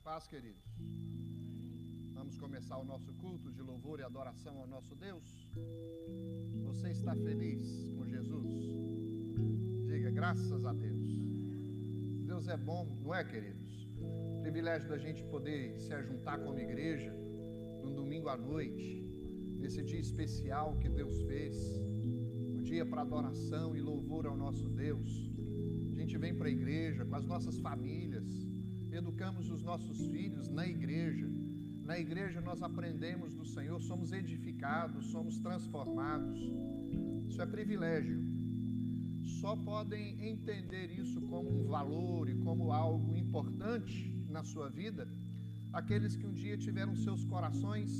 paz, queridos. Vamos começar o nosso culto de louvor e adoração ao nosso Deus. Você está feliz com Jesus? Diga, graças a Deus. Deus é bom, não é, queridos? O privilégio da gente poder se ajuntar como igreja num domingo à noite, nesse dia especial que Deus fez, um dia para adoração e louvor ao nosso Deus. A gente vem para a igreja com as nossas famílias, educamos os nossos filhos na igreja. Na igreja nós aprendemos do Senhor, somos edificados, somos transformados. Isso é privilégio. Só podem entender isso como um valor e como algo importante na sua vida aqueles que um dia tiveram seus corações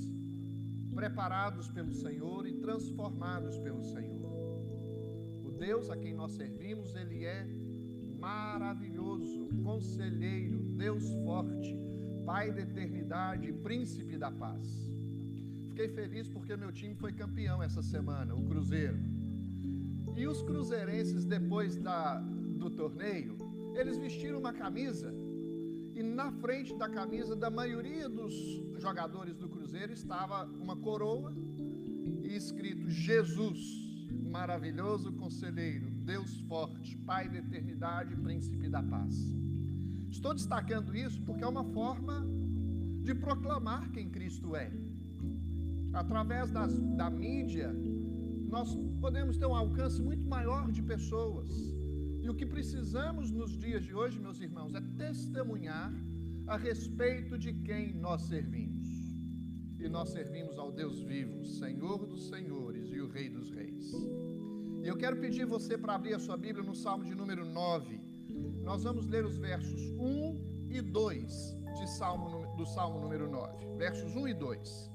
preparados pelo Senhor e transformados pelo Senhor. O Deus a quem nós servimos, Ele é maravilhoso, conselheiro, Deus forte, Pai da eternidade, príncipe da paz. Fiquei feliz porque meu time foi campeão essa semana, o Cruzeiro. E os cruzeirenses, depois do torneio, eles vestiram uma camisa e na frente da camisa da maioria dos jogadores do Cruzeiro estava uma coroa e escrito Jesus, maravilhoso conselheiro, Deus forte, Pai da eternidade, príncipe da paz. Estou destacando isso porque é uma forma de proclamar quem Cristo é. Através da mídia, nós podemos ter um alcance muito maior de pessoas. E o que precisamos nos dias de hoje, meus irmãos, é testemunhar a respeito de quem nós servimos. E nós servimos ao Deus vivo, Senhor dos senhores e o Rei dos reis. E eu quero pedir você para abrir a sua Bíblia no Salmo de número 9. Nós vamos ler os versos 1 e 2 do Salmo número 9. Versos 1 e 2.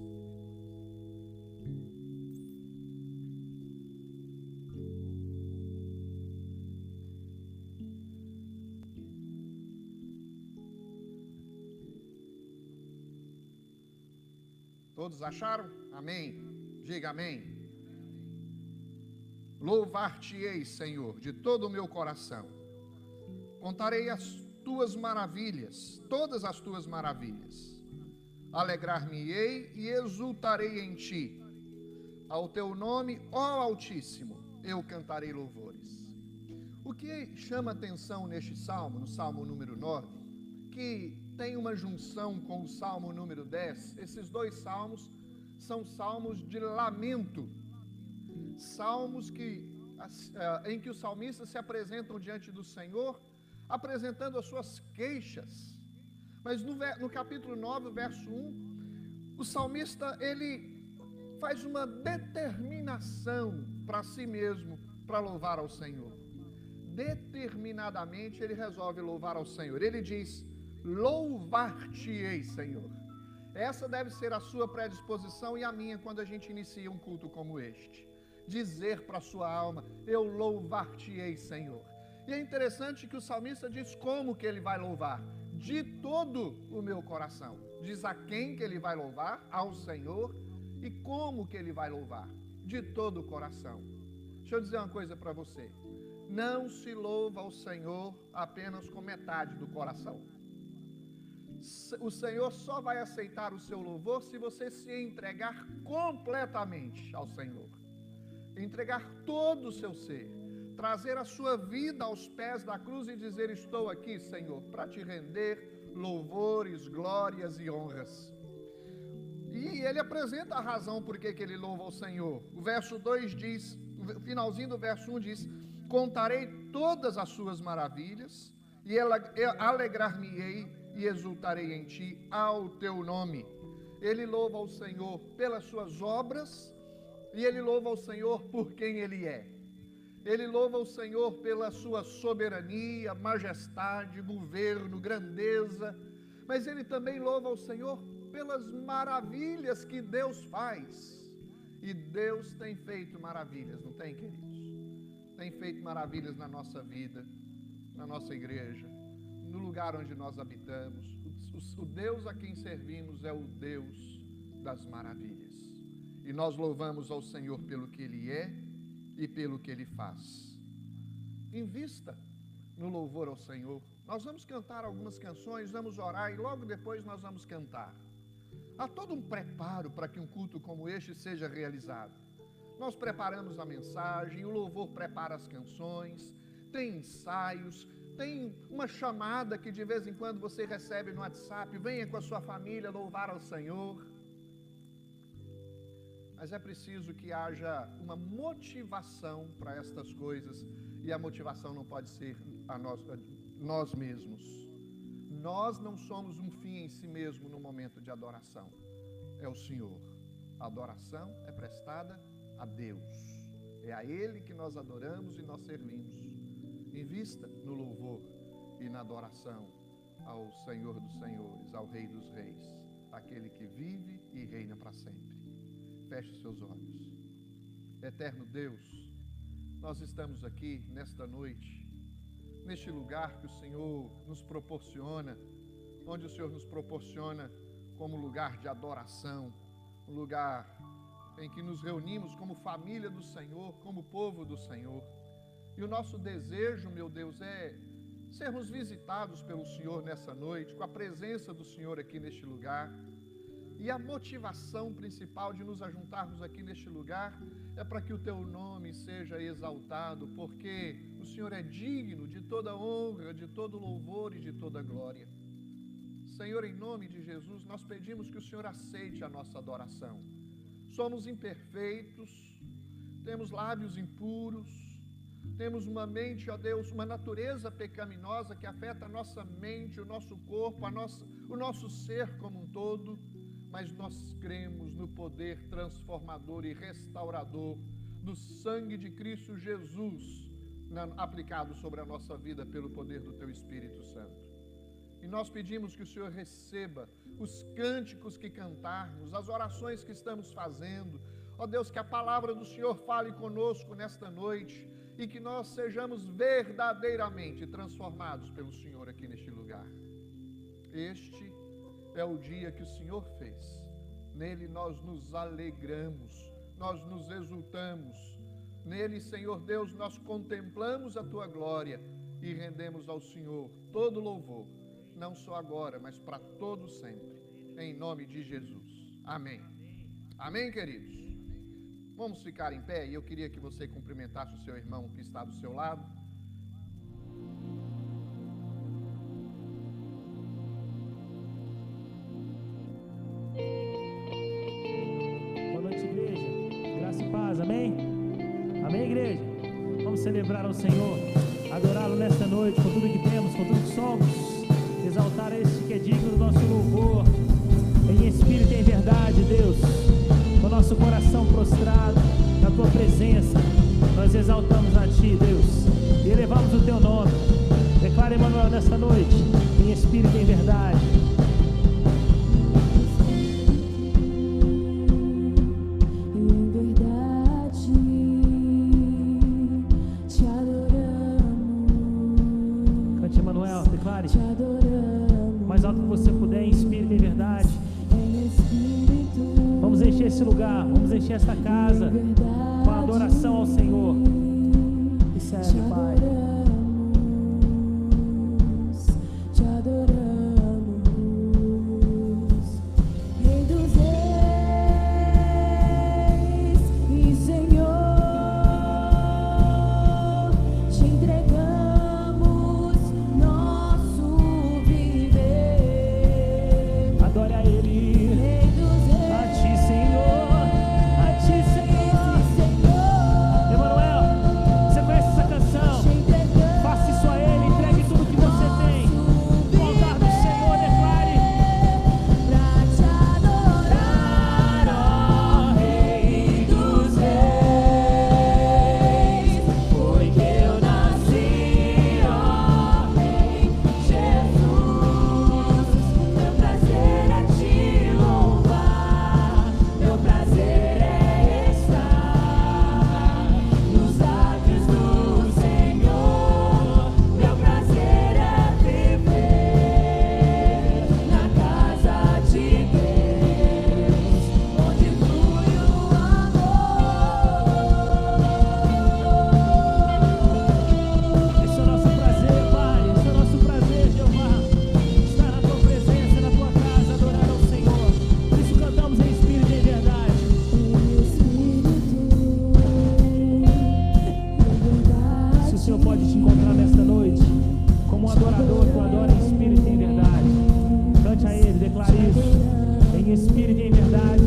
Todos acharam? Amém. Diga amém. Louvar-te-ei, Senhor, de todo o meu coração. Contarei as tuas maravilhas, todas as tuas maravilhas. Alegrar-me-ei e exultarei em ti. Ao teu nome, ó Altíssimo, eu cantarei louvores. O que chama atenção neste salmo, no salmo número 9, que tem uma junção com o salmo número 10, esses dois salmos são salmos de lamento, salmos em que os salmistas se apresentam diante do Senhor, apresentando as suas queixas. Mas no capítulo 9, verso 1, o salmista, ele faz uma determinação para si mesmo, para louvar ao Senhor. Determinadamente ele resolve louvar ao Senhor. Ele diz, louvar-te-ei, Senhor. Essa deve ser a sua predisposição e a minha quando a gente inicia um culto como este. Dizer para a sua alma, eu louvar-te-ei, Senhor. E é interessante que o salmista diz como que ele vai louvar. De todo o meu coração. Diz a quem que ele vai louvar, ao Senhor. E como que ele vai louvar. De todo o coração. Deixa eu dizer uma coisa para você. Não se louva ao Senhor apenas com metade do coração. O Senhor só vai aceitar o seu louvor se você se entregar completamente ao Senhor. Entregar todo o seu ser. Trazer a sua vida aos pés da cruz e dizer, estou aqui, Senhor, para te render louvores, glórias e honras. E ele apresenta a razão por que ele louva ao Senhor. O verso 2 diz, o finalzinho do verso 1 diz, contarei todas as suas maravilhas e alegrar-me-ei e exultarei em ti ao teu nome. Ele louva ao Senhor pelas suas obras e ele louva ao Senhor por quem ele é. Ele louva o Senhor pela sua soberania, majestade, governo, grandeza, mas ele também louva o Senhor pelas maravilhas que Deus faz. E Deus tem feito maravilhas, não tem, queridos? Tem feito maravilhas na nossa vida, na nossa igreja, no lugar onde nós habitamos. O Deus a quem servimos é o Deus das maravilhas. E nós louvamos ao Senhor pelo que Ele é e pelo que Ele faz. Invista no louvor ao Senhor. Nós vamos cantar algumas canções, vamos orar e logo depois nós vamos cantar. Há todo um preparo para que um culto como este seja realizado. Nós preparamos a mensagem, o louvor prepara as canções, tem ensaios, tem uma chamada que de vez em quando você recebe no WhatsApp, venha com a sua família louvar ao Senhor. Mas é preciso que haja uma motivação para estas coisas, e a motivação não pode ser nós mesmos. Nós não somos um fim em si mesmo no momento de adoração, é o Senhor. A adoração é prestada a Deus, é a Ele que nós adoramos e nós servimos. Invista no louvor e na adoração ao Senhor dos Senhores, ao Rei dos Reis, aquele que vive e reina para sempre. Feche os seus olhos. Eterno Deus, nós estamos aqui nesta noite, neste lugar que o Senhor nos proporciona, onde o Senhor nos proporciona como lugar de adoração, um lugar em que nos reunimos como família do Senhor, como povo do Senhor. E o nosso desejo, meu Deus, é sermos visitados pelo Senhor nessa noite, com a presença do Senhor aqui neste lugar. E a motivação principal de nos ajuntarmos aqui neste lugar é para que o Teu nome seja exaltado, porque o Senhor é digno de toda honra, de todo louvor e de toda glória. Senhor, em nome de Jesus, nós pedimos que o Senhor aceite a nossa adoração. Somos imperfeitos, temos lábios impuros, temos uma mente, ó Deus, uma natureza pecaminosa que afeta a nossa mente, o nosso corpo, o nosso ser como um todo. Mas nós cremos no poder transformador e restaurador do sangue de Cristo Jesus, aplicado sobre a nossa vida pelo poder do Teu Espírito Santo. E nós pedimos que o Senhor receba os cânticos que cantarmos, as orações que estamos fazendo. Ó Deus, que a palavra do Senhor fale conosco nesta noite e que nós sejamos verdadeiramente transformados pelo Senhor aqui neste lugar. Este é o dia que o Senhor fez, nele nós nos alegramos, nós nos exultamos, nele, Senhor Deus, nós contemplamos a Tua glória e rendemos ao Senhor todo louvor, não só agora, mas para todo sempre, em nome de Jesus. Amém. Amém, queridos? Vamos ficar em pé e eu queria que você cumprimentasse o seu irmão que está do seu lado. Amém? Amém, igreja? Vamos celebrar ao Senhor, adorá-lo nesta noite, com tudo que temos, com tudo que somos, exaltar esse que é digno do nosso louvor, em espírito e em verdade, Deus, com o nosso coração prostrado na Tua presença, nós exaltamos a Ti, Deus, e elevamos o Teu nome. Declara, Emmanuel, nesta noite, em espírito e em verdade. Mais alto que você puder, em espírito e em verdade. Vamos encher esse lugar, vamos encher esta casa com a adoração ao Senhor. Recebe, Pai. Emmanuel, pode te encontrar nesta noite como um adorador que o adora em espírito e em verdade. Cante a Ele, declare isso, em espírito e em verdade.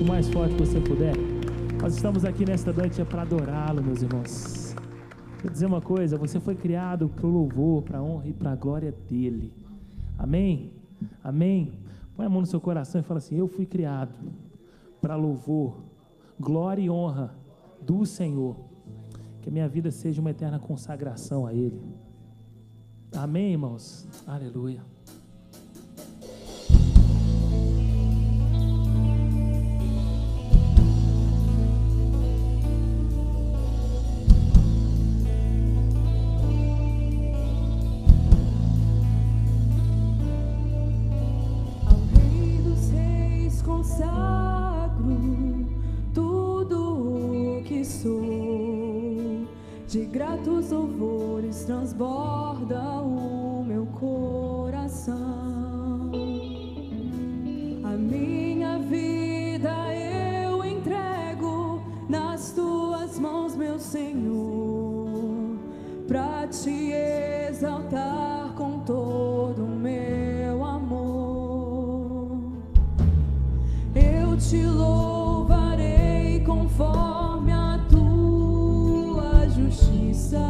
Mais forte que você puder. Nós estamos aqui nesta noite para adorá-lo, meus irmãos. Vou dizer uma coisa: você foi criado para o louvor, para a honra e para a glória dele. Amém? Amém? Põe a mão no seu coração e fala assim: eu fui criado para louvor, glória e honra do Senhor. Que a minha vida seja uma eterna consagração a ele. Amém, irmãos? Aleluia. De gratos louvores transborda o meu coração. A minha vida eu entrego nas tuas mãos, meu Senhor, para te exaltar com todo o meu amor. Eu te louvarei conforme a tua justiça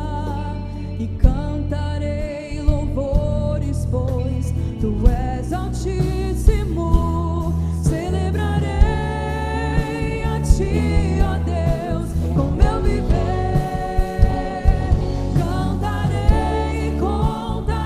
e cantarei louvores, pois tu és altíssimo. Celebrarei a ti, ó Deus, com meu viver. Cantarei e contarei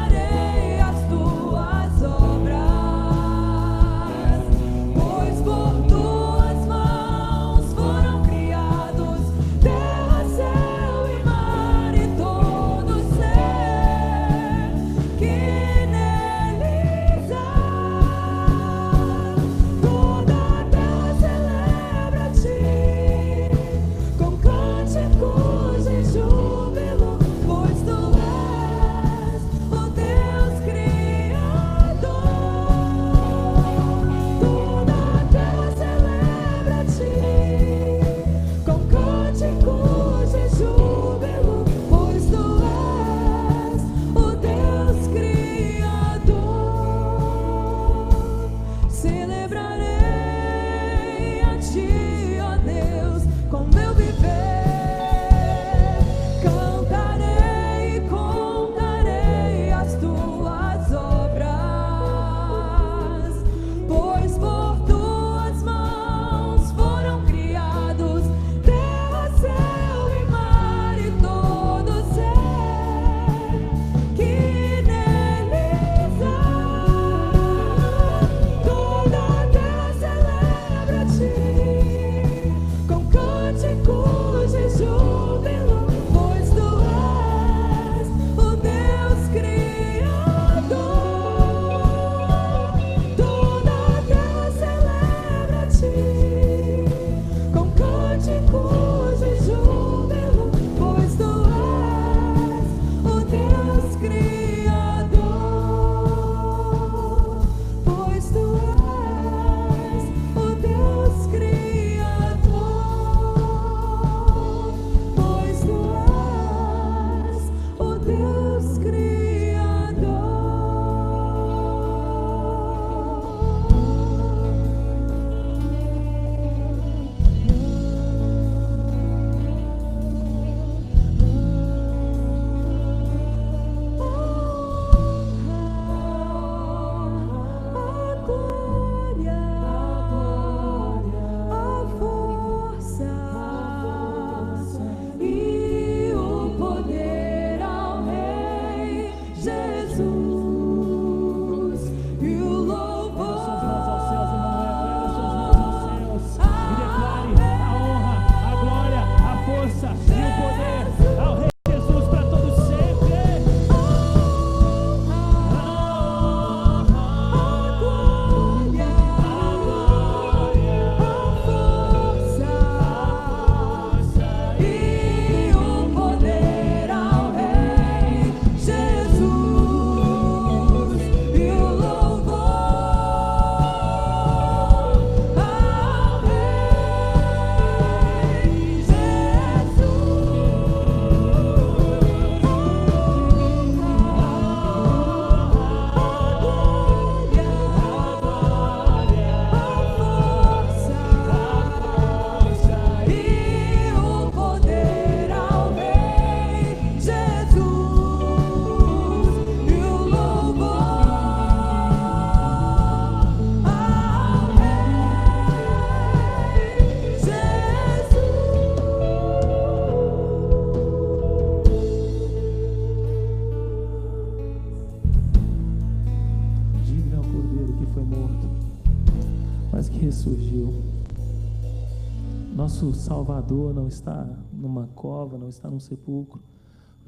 nosso Salvador não está numa cova, não está num sepulcro.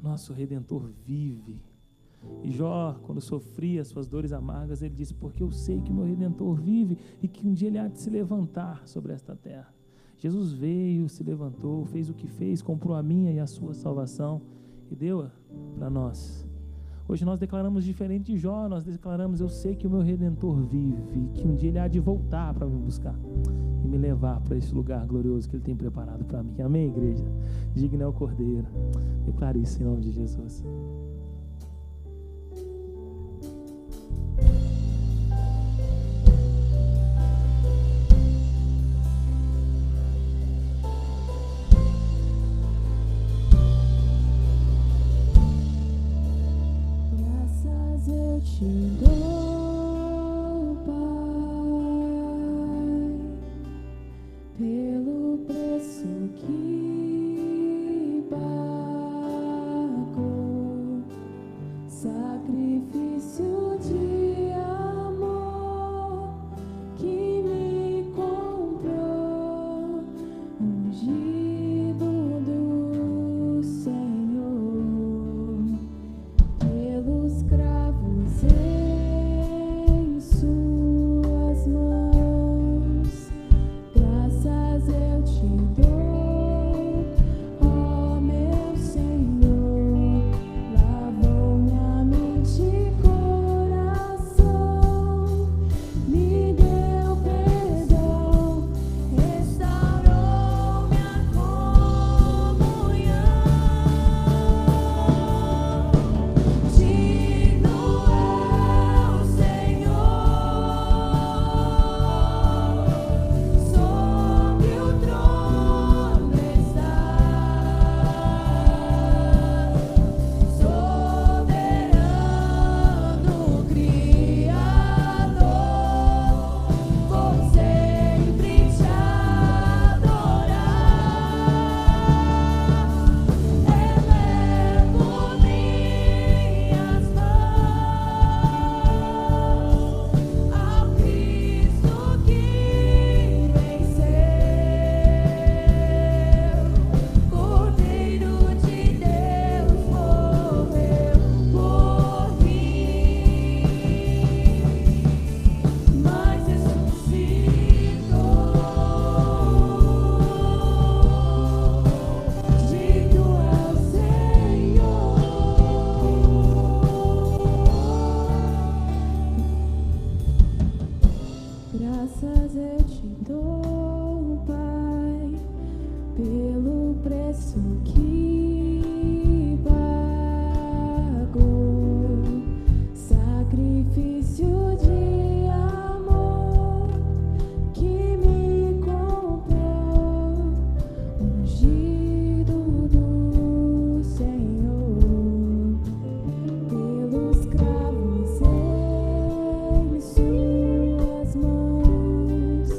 Nosso Redentor vive. E Jó, quando sofria as suas dores amargas, ele disse: porque eu sei que o meu Redentor vive e que um dia ele há de se levantar sobre esta terra. Jesus veio, se levantou, fez o que fez, comprou a minha e a sua salvação e deu-a para nós. Hoje nós declaramos diferente de Jó, nós declaramos: eu sei que o meu Redentor vive e que um dia ele há de voltar para me buscar e me levar para esse lugar glorioso que ele tem preparado para mim. Amém, igreja? Digno é o Cordeiro. Declare isso em nome de Jesus. Eu te dou, Pai, pelo preço que pagou, sacrifício de amor que me comprou, ungido do Senhor, pelos cravos em suas mãos, graças eu te dou, ó meu Senhor, lavou minha mente e coração, me deu perdão, restaurou minha comunhão. Digno é o Senhor, sobre o trono está, soberano Criador, vou sempre te adorar. Elevo minhas mãos ao Cristo que venceu, Cordeiro de Deus morreu por mim, mas ressuscitou. Digno é o Senhor. Graças eu te dou, Pai, pelo preço que pagou, sacrifício de amor que me comprou, ungido do Senhor, pelos cravos em suas mãos,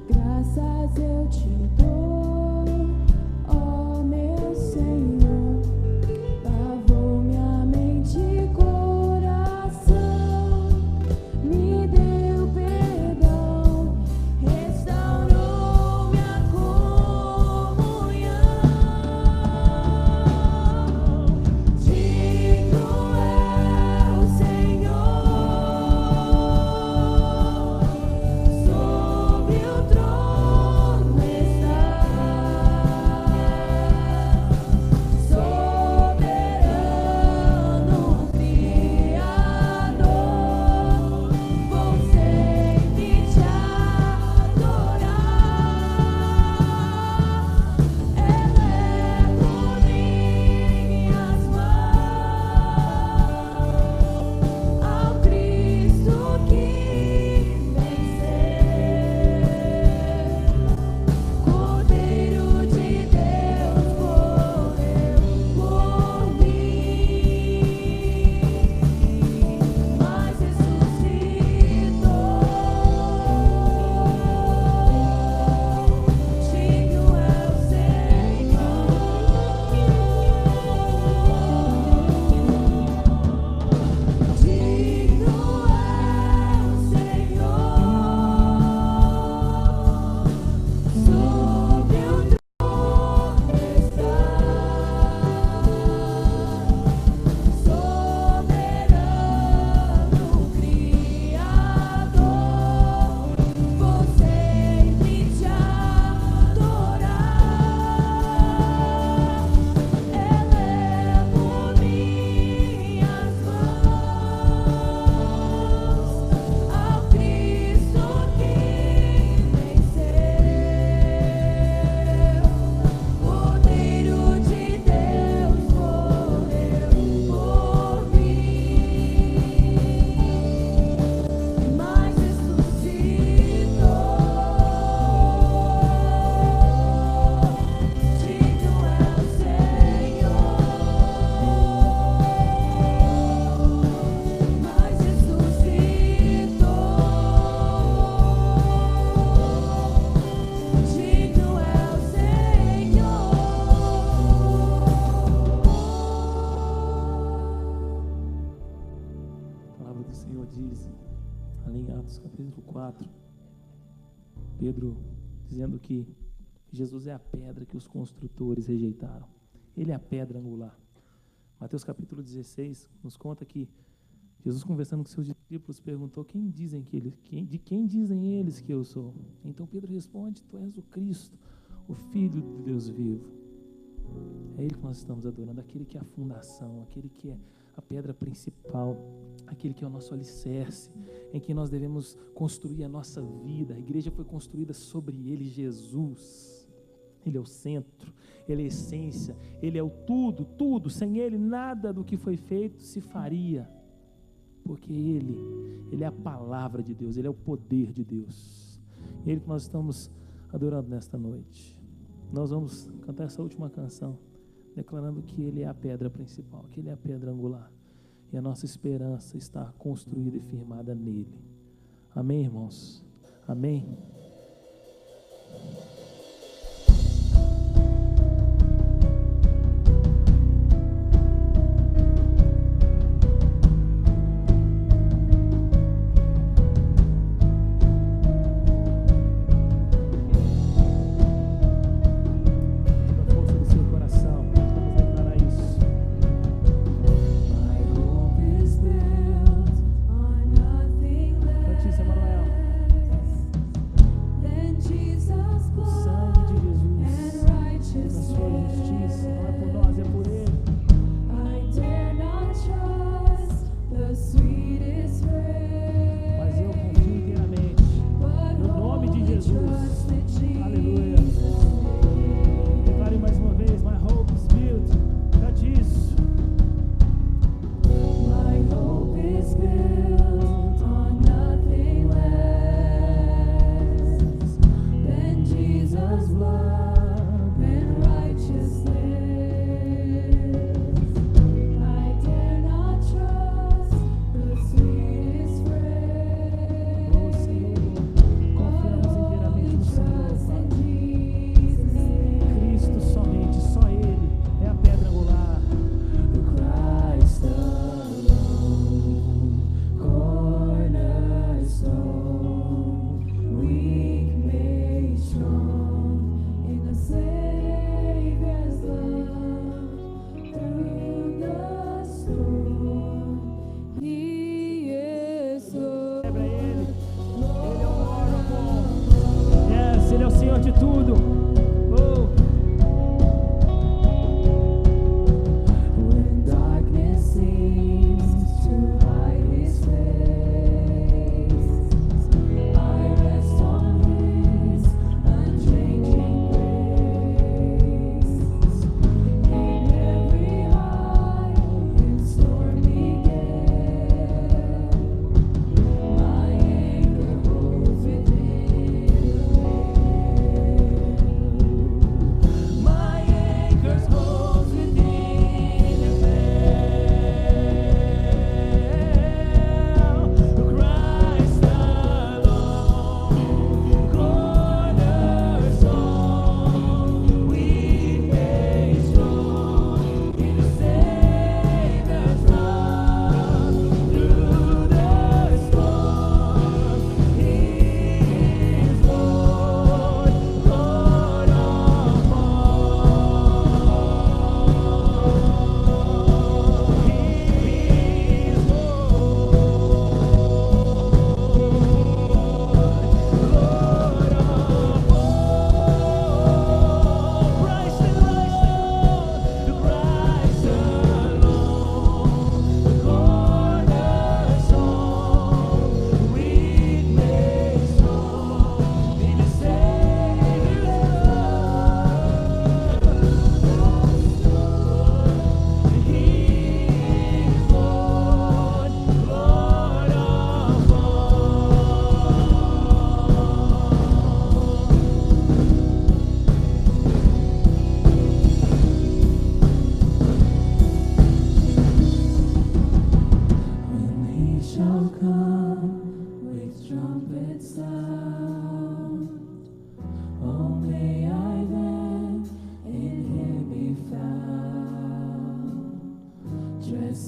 graças eu te dou, ó meu Senhor. ali em Atos capítulo 4, Pedro dizendo que Jesus é a pedra que os construtores rejeitaram. Ele é a pedra angular. Mateus capítulo 16 nos conta que Jesus, conversando com seus discípulos, perguntou: de quem dizem eles que eu sou? Então Pedro responde: tu és o Cristo, o Filho de Deus vivo. É Ele que nós estamos adorando, aquele que é a fundação, aquele que é a pedra principal, aquele que é o nosso alicerce, em que nós devemos construir a nossa vida. A igreja foi construída sobre Ele, Jesus. Ele é o centro, Ele é a essência, Ele é o tudo, tudo. Sem Ele nada do que foi feito se faria, porque Ele é a palavra de Deus, Ele é o poder de Deus. É Ele que nós estamos adorando nesta noite. Nós vamos cantar essa última canção, declarando que Ele é a pedra principal, que Ele é a pedra angular, e a nossa esperança está construída e firmada nele. Amém, irmãos? Amém?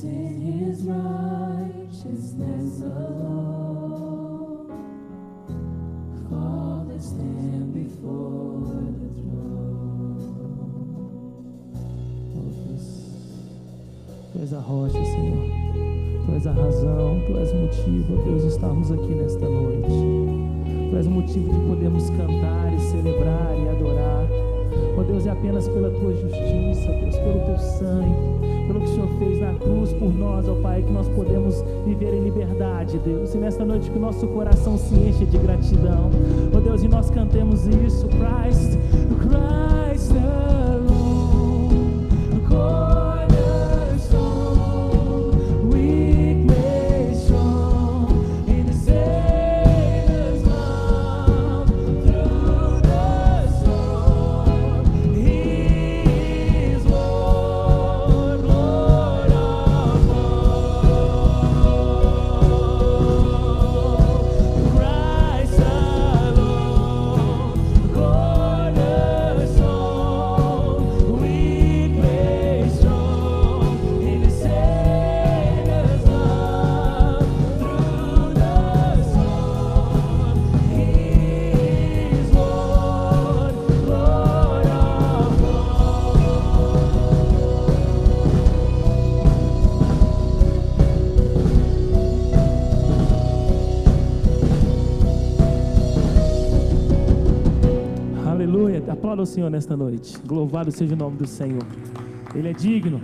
In his righteousness alone. és a rocha, Senhor. Tu és a razão, Tu és o motivo, ó Deus, de estarmos aqui nesta noite. Tu és o motivo de podermos cantar e celebrar e adorar. Ó Deus, é apenas pela Tua justiça, ó Deus, pelo Teu sangue, pelo que o Senhor fez na cruz por nós, ó Pai, que nós podemos viver em liberdade, Deus. E nesta noite que o nosso coração se enche de gratidão, ó Deus, e nós cantemos isso, Christ, Christ alone, cornerstone, weak made strong, in the Savior's love, through the storm, He is Lord, Lord of all. Christ alone, cornerstone, weak made strong, in the Savior's love, through the storm, He is Lord, Lord of Aleluia, aplauda o Senhor nesta noite. Louvado seja o nome do Senhor. Ele é digno.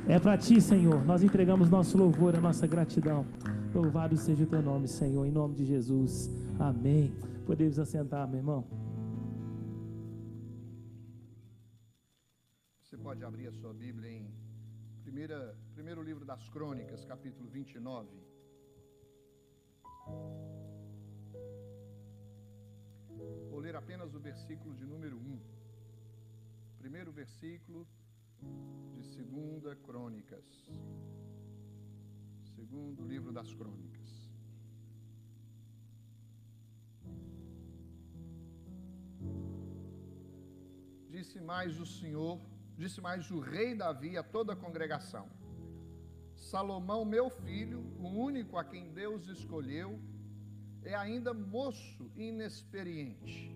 É para Ti, Senhor. Nós entregamos nosso louvor, a nossa gratidão. Louvado seja o Teu nome, Senhor, em nome de Jesus. Amém. Podemos assentar, meu irmão. Você pode abrir a sua Bíblia em primeiro livro das Crônicas, capítulo 29. Vou ler apenas o versículo de número 1. Primeiro versículo de 2 Crônicas. Segundo livro das Crônicas. Disse mais o rei Davi a toda a congregação: Salomão, meu filho, o único a quem Deus escolheu, é ainda moço e inexperiente.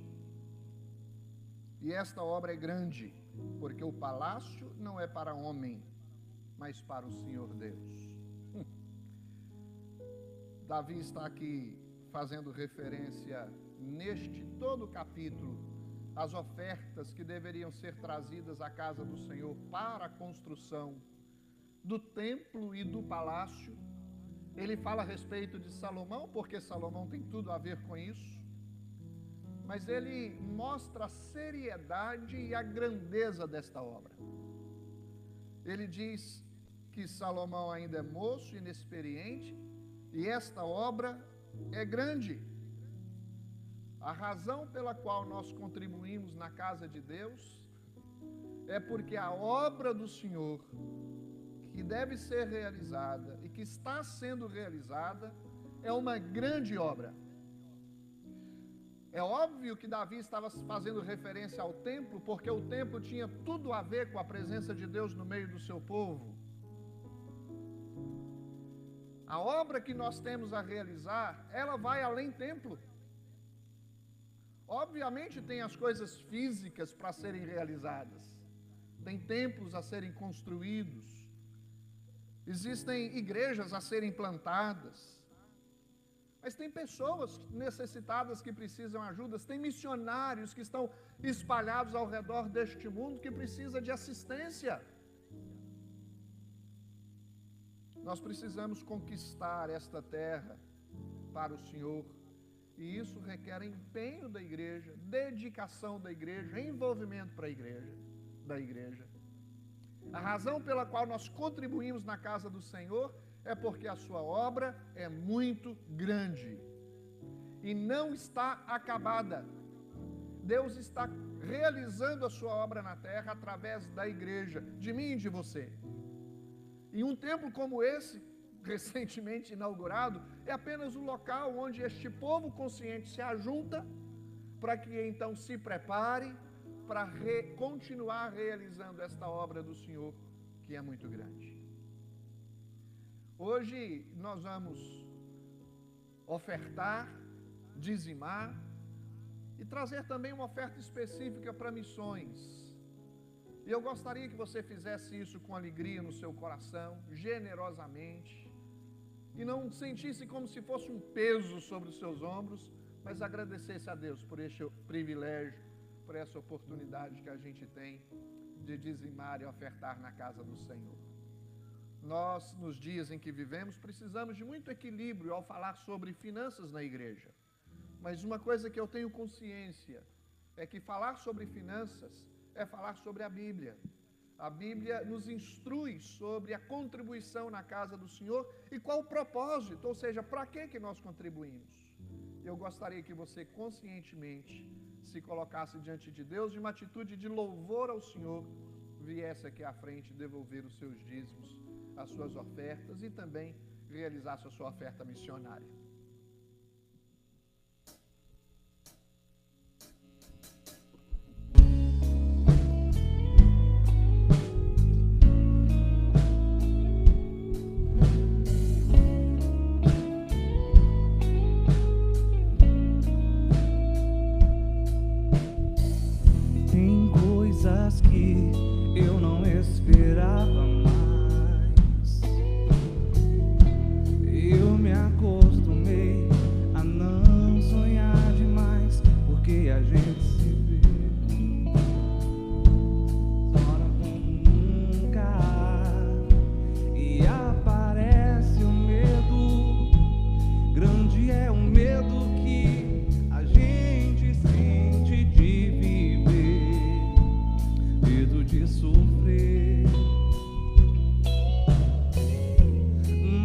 E esta obra é grande, porque o palácio não é para homem, mas para o Senhor Deus. Davi está aqui fazendo referência neste todo o capítulo às ofertas que deveriam ser trazidas à casa do Senhor para a construção do templo e do palácio. Ele fala a respeito de Salomão, porque Salomão tem tudo a ver com isso, mas ele mostra a seriedade e a grandeza desta obra. Ele diz que Salomão ainda é moço, inexperiente, e esta obra é grande. A razão pela qual nós contribuímos na casa de Deus é porque a obra do Senhor, que deve ser realizada e que está sendo realizada, é uma grande obra. É óbvio que Davi estava fazendo referência ao templo, porque o templo tinha tudo a ver com a presença de Deus no meio do seu povo. A obra que nós temos a realizar, ela vai além templo. Obviamente tem as coisas físicas para serem realizadas, tem templos a serem construídos, existem igrejas a serem plantadas, mas tem pessoas necessitadas que precisam de ajuda, tem missionários que estão espalhados ao redor deste mundo que precisam de assistência. Nós precisamos conquistar esta terra para o Senhor, e isso requer empenho da igreja, dedicação da igreja, envolvimento da igreja. A razão pela qual nós contribuímos na casa do Senhor é porque a sua obra é muito grande e não está acabada. Deus está realizando a sua obra na terra através da igreja, de mim e de você. E um templo como esse, recentemente inaugurado, é apenas o local onde este povo consciente se ajunta para que então se prepare para continuar realizando esta obra do Senhor, que é muito grande. Hoje nós vamos ofertar, dizimar e trazer também uma oferta específica para missões. E eu gostaria que você fizesse isso com alegria no seu coração, generosamente, e não sentisse como se fosse um peso sobre os seus ombros, mas agradecesse a Deus por este privilégio, por essa oportunidade que a gente tem de dizimar e ofertar na casa do Senhor. Nós, nos dias em que vivemos, precisamos de muito equilíbrio ao falar sobre finanças na igreja. Mas uma coisa que eu tenho consciência é que falar sobre finanças é falar sobre a Bíblia. A Bíblia nos instrui sobre a contribuição na casa do Senhor e qual o propósito, ou seja, para que nós contribuímos. Eu gostaria que você conscientemente se colocasse diante de Deus de uma atitude de louvor ao Senhor, viesse aqui à frente devolver os seus dízimos, as suas ofertas e também realizasse a sua oferta missionária. Que eu não esperava mais. Eu me acostumei a não sonhar demais, porque a gente se vê fora como nunca, e aparece o medo. Grande é o medo que a gente sente de viver, medo de sofrer,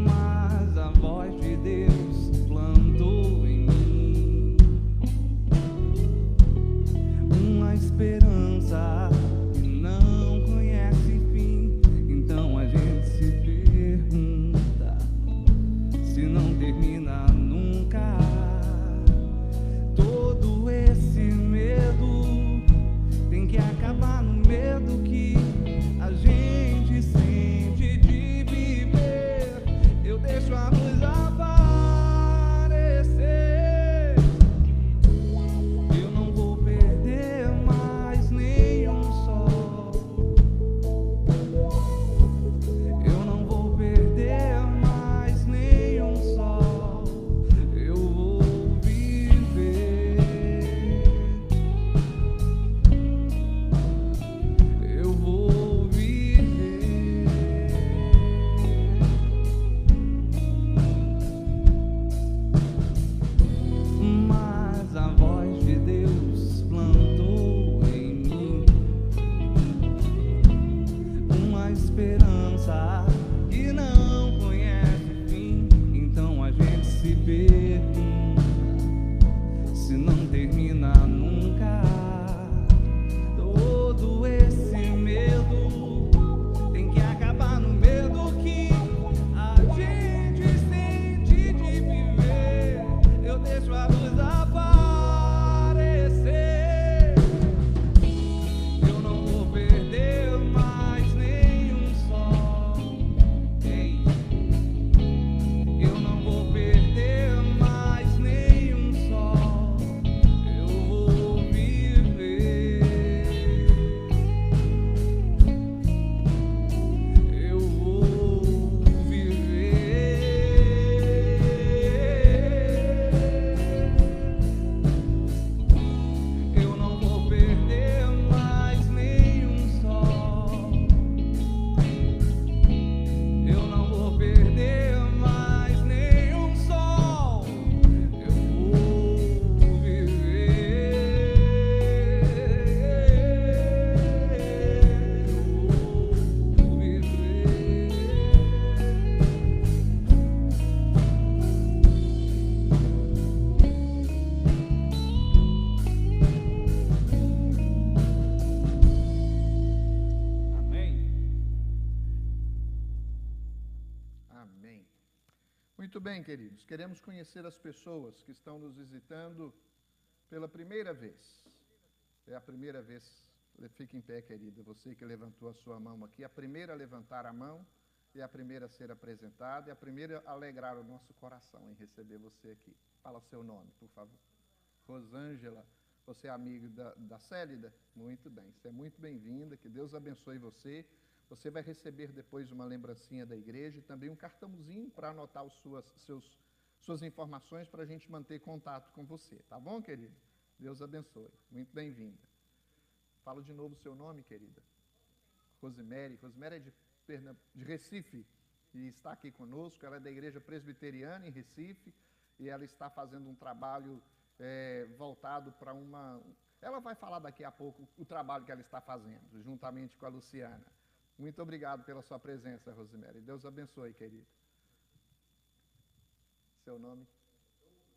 mas a voz de Deus plantou em mim uma esperança que não conhece fim. Então a gente se pergunta se não termina nunca. Todo esse medo tem que acabar no medo que a gente sente de viver. Eu deixo a luz aparecer. Eu não vou perder mais nenhum sol. Eu não vou perder mais nenhum sol. Eu vou viver. Eu vou viver. Mas a voz de Deus plantou em mim uma esperança que não conhece fim. Então a gente se pergunta se não termina nunca. Todo esse medo tem que acabar no medo que a gente sente de viver. Eu deixo a luz aparecer. Eu não vou perder mais nenhum sol. Ei. Eu não vou perder mais nenhum sol. Eu vou viver. Eu vou viver. Eu não vou perder mais nenhum sol. Eu não vou perder mais nenhum sol. Eu vou viver. Eu vou viver. Amém. Amém. Muito bem, queridos. Queremos conhecer as pessoas que estão nos visitando pela primeira vez. É a primeira vez. Fique em pé, querida. Você que levantou a sua mão aqui. A primeira a levantar a mão e a primeira a ser apresentada e a primeira a alegrar o nosso coração em receber você aqui. Fala seu nome, por favor. Rosângela. Você é amigo da Célida? Muito bem, você é muito bem-vinda, que Deus abençoe você. Você vai receber depois uma lembrancinha da igreja e também um cartãozinho para anotar suas informações para a gente manter contato com você. Tá bom, querida? Deus abençoe. Muito bem-vinda. Fala de novo o seu nome, querida. Rosemary. Rosemary é de Recife e está aqui conosco. Ela é da Igreja Presbiteriana em Recife e ela está fazendo um trabalho voltado para uma... Ela vai falar daqui a pouco o trabalho que ela está fazendo, juntamente com a Luciana. Muito obrigado pela sua presença, Rosemary. Deus abençoe, querida. Seu nome?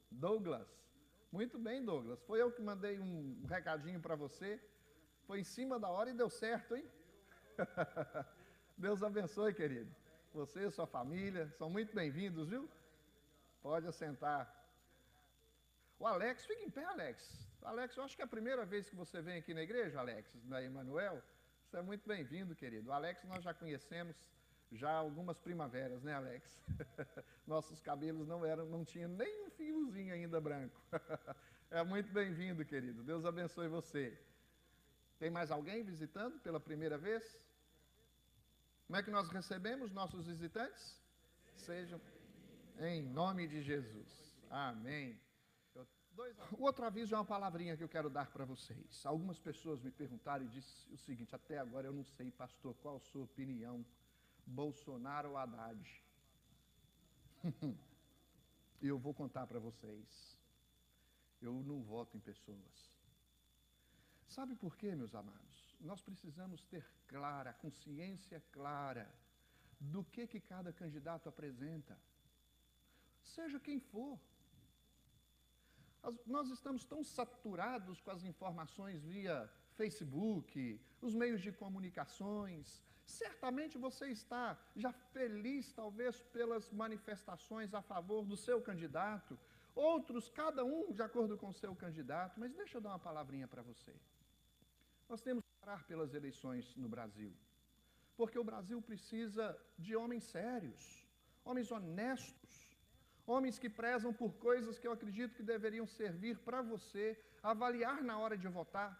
Douglas. Muito bem, Douglas. Foi eu que mandei um recadinho para você. Foi em cima da hora e deu certo, hein? Deus abençoe, querido. Você e sua família são muito bem-vindos, viu? Pode assentar. O Alex, fica em pé, Alex. Alex, eu acho que é a primeira vez que você vem aqui na igreja, Alex, da Emanuel. Você é muito bem-vindo, querido. O Alex nós já conhecemos já algumas primaveras, né, Alex? Nossos cabelos não tinham nem um fiozinho ainda branco. É muito bem-vindo, querido. Deus abençoe você. Tem mais alguém visitando pela primeira vez? Como é que nós recebemos nossos visitantes? Sejam em nome de Jesus. Amém. O outro aviso é uma palavrinha que eu quero dar para vocês. Algumas pessoas me perguntaram e disseram o seguinte: até agora eu não sei, pastor, qual a sua opinião? Bolsonaro ou Haddad? E eu vou contar para vocês. Eu não voto em pessoas. Sabe por quê, meus amados? Nós precisamos ter clara, consciência clara do que cada candidato apresenta. Seja quem for. Nós estamos tão saturados com as informações via Facebook, os meios de comunicações. Certamente você está já feliz, talvez, pelas manifestações a favor do seu candidato. Outros, cada um de acordo com o seu candidato. Mas deixa eu dar uma palavrinha para você. Nós temos que orar pelas eleições no Brasil. Porque o Brasil precisa de homens sérios, homens honestos, homens que prezam por coisas que eu acredito que deveriam servir para você avaliar na hora de votar.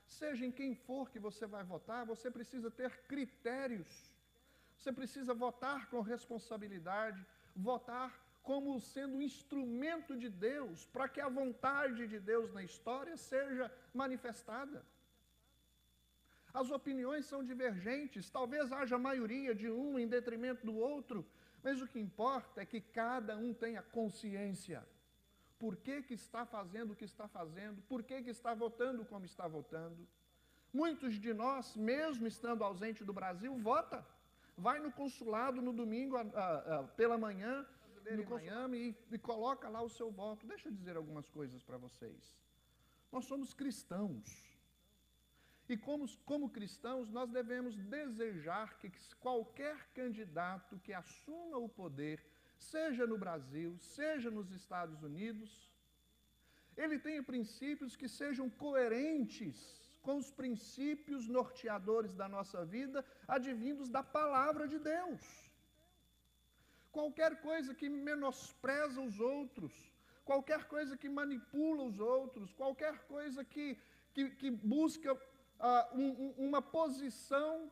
Seja em quem for que você vai votar, você precisa ter critérios. Você precisa votar com responsabilidade, votar como sendo um instrumento de Deus, para que a vontade de Deus na história seja manifestada. As opiniões são divergentes, talvez haja maioria de um em detrimento do outro, mas o que importa é que cada um tenha consciência. Por que está fazendo o que está fazendo? Por que está votando como está votando? Muitos de nós, mesmo estando ausente do Brasil, vota. Vai no consulado no domingo pela manhã, no Miami, e coloca lá o seu voto. Deixa eu dizer algumas coisas para vocês. Nós somos cristãos. E como cristãos, nós devemos desejar que qualquer candidato que assuma o poder, seja no Brasil, seja nos Estados Unidos, ele tenha princípios que sejam coerentes com os princípios norteadores da nossa vida, advindos da palavra de Deus. Qualquer coisa que menospreza os outros, qualquer coisa que manipula os outros, qualquer coisa que busca uma posição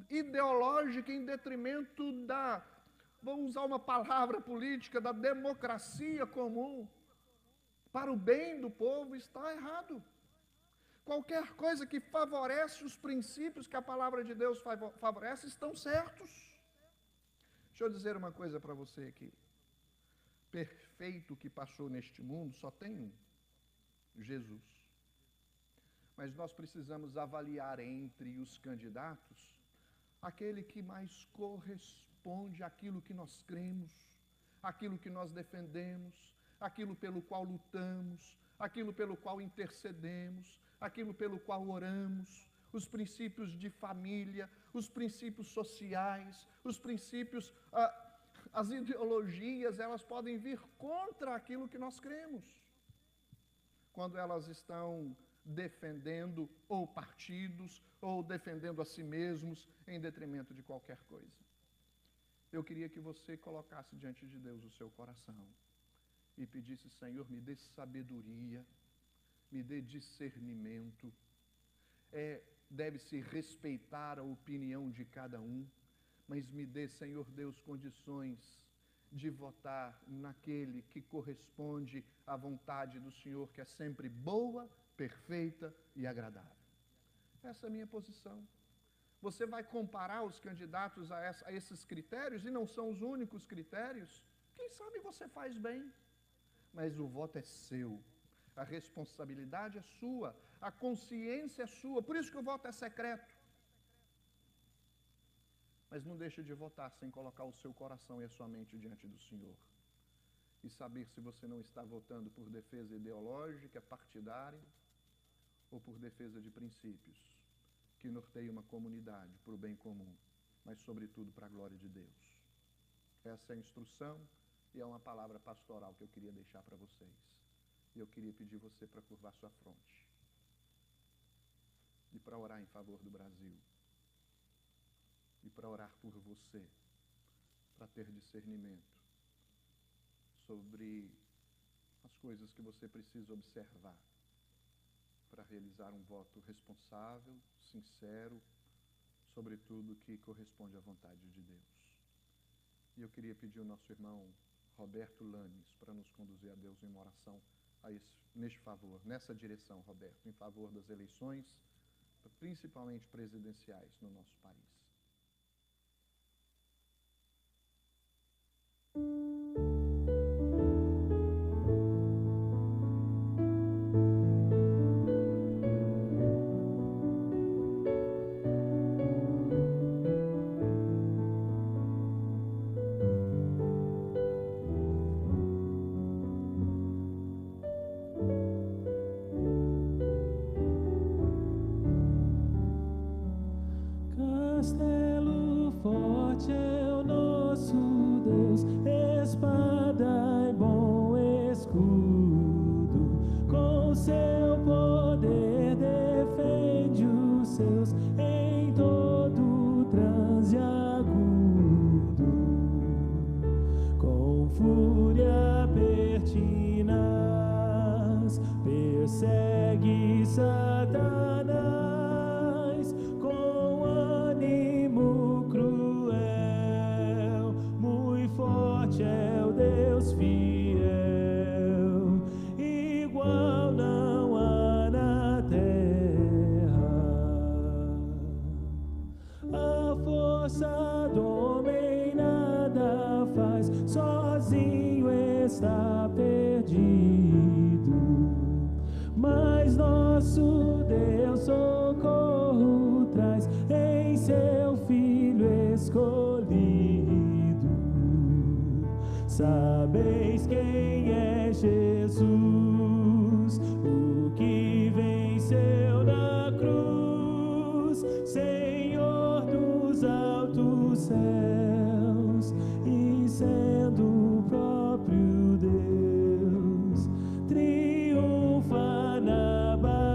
ideológica em detrimento vamos usar uma palavra política, da democracia comum, para o bem do povo, está errado. Qualquer coisa que favorece os princípios que a palavra de Deus favorece, estão certos. Deixa eu dizer uma coisa para você aqui. Perfeito que passou neste mundo só tem um: Jesus. Mas nós precisamos avaliar entre os candidatos aquele que mais corresponde àquilo que nós cremos, aquilo que nós defendemos, aquilo pelo qual lutamos, aquilo pelo qual intercedemos, aquilo pelo qual oramos, os princípios de família, os princípios sociais, os princípios, as ideologias, elas podem vir contra aquilo que nós cremos, quando elas estão defendendo ou partidos, ou defendendo a si mesmos, em detrimento de qualquer coisa. Eu queria que você colocasse diante de Deus o seu coração e pedisse: Senhor, me dê sabedoria, me dê discernimento. Deve-se respeitar a opinião de cada um, mas me dê, Senhor Deus, condições de votar naquele que corresponde à vontade do Senhor, que é sempre boa, perfeita e agradável. Essa é a minha posição. Você vai comparar os candidatos a esses critérios, e não são os únicos critérios. Quem sabe você faz bem, mas o voto é seu, a responsabilidade é sua, a consciência é sua, por isso que o voto é secreto. Mas não deixe de votar sem colocar o seu coração e a sua mente diante do Senhor. E saber se você não está votando por defesa ideológica, partidária, ou por defesa de princípios que norteiam uma comunidade para o bem comum, mas sobretudo para a glória de Deus. Essa é a instrução e é uma palavra pastoral que eu queria deixar para vocês. E eu queria pedir você para curvar sua fronte e para orar em favor do Brasil e para orar por você, para ter discernimento sobre as coisas que você precisa observar para realizar um voto responsável, sincero, sobretudo que corresponde à vontade de Deus. E eu queria pedir ao nosso irmão Roberto Lanes para nos conduzir a Deus em uma oração neste favor, nessa direção, Roberto, em favor das eleições, principalmente presidenciais no nosso país. Castelo forte é o nosso Deus, espada e bom escudo, com seu poder defende os seus em todo transe agudo, com fúria pertinaz persegue Satanás, com ânimo cruel, muito forte é o Deus fiel, igual não há na terra. A força do homem nada faz, sozinho está perdido, mas nosso Deus socorro traz em seu Filho escolhido. Sabeis quem é Jesus, o que venceu na cruz, Senhor dos altos céus, e sendo o próprio Deus, triunfa na batalha.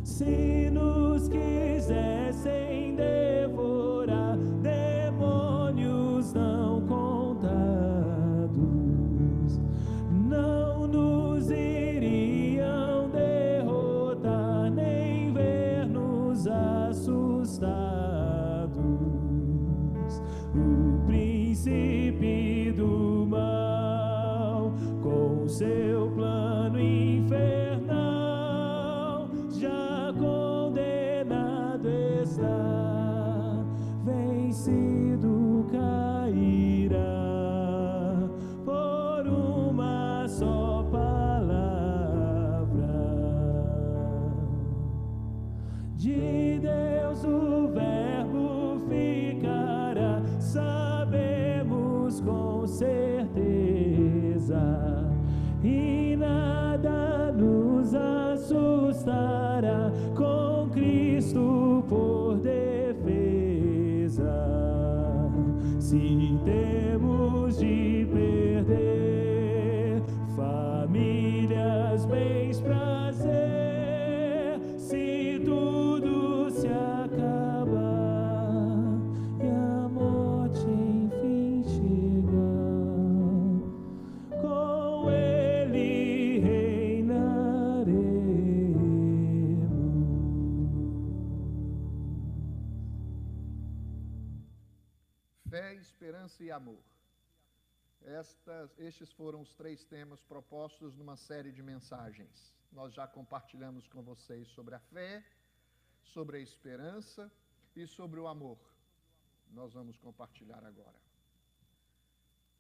Se nos quisessem devorar, demônios não contados, não nos iriam derrotar, nem ver-nos assustados. O príncipe do mal, com seu plano infernal, já condenado está, vencido cairá por uma só palavra. De Deus o verbo ficará, sabemos com certeza, e nada nos assustará, com Cristo por defesa. Se temos de perder famílias, bens, prazer, se tudo se acabar e a morte enfim chegar, com ele Fé, esperança e amor. Estes foram os 3 temas propostos numa série de mensagens. Nós já compartilhamos com vocês sobre a fé, sobre a esperança e sobre o amor. Nós vamos compartilhar agora.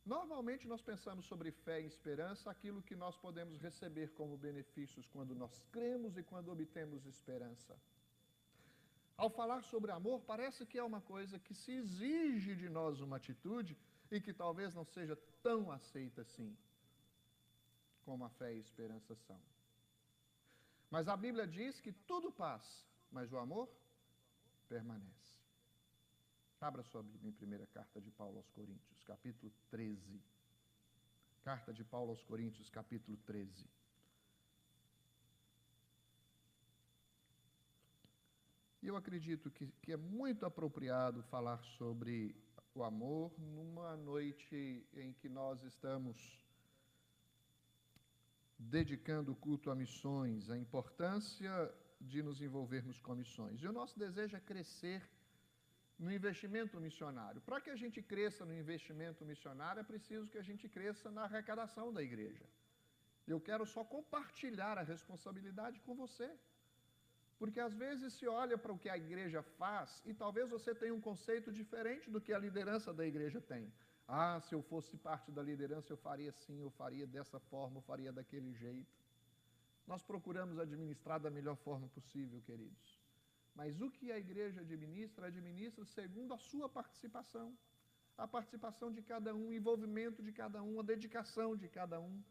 Normalmente nós pensamos sobre fé e esperança, aquilo que nós podemos receber como benefícios quando nós cremos e quando obtemos esperança. Ao falar sobre amor, parece que é uma coisa que se exige de nós uma atitude e que talvez não seja tão aceita assim, como a fé e a esperança são. Mas a Bíblia diz que tudo passa, mas o amor permanece. Abra sua Bíblia em 1ª Carta de Paulo aos Coríntios, capítulo 13. Carta de Paulo aos Coríntios, capítulo 13. E eu acredito que é muito apropriado falar sobre o amor numa noite em que nós estamos dedicando o culto a missões, a importância de nos envolvermos com missões. E o nosso desejo é crescer no investimento missionário. Para que a gente cresça no investimento missionário, é preciso que a gente cresça na arrecadação da igreja. Eu quero só compartilhar a responsabilidade com você. Porque às vezes se olha para o que a igreja faz e talvez você tenha um conceito diferente do que a liderança da igreja tem. Ah, se eu fosse parte da liderança eu faria assim, eu faria dessa forma, eu faria daquele jeito. Nós procuramos administrar da melhor forma possível, queridos. Mas o que a igreja administra segundo a sua participação. A participação de cada um, o envolvimento de cada um, a dedicação de cada um.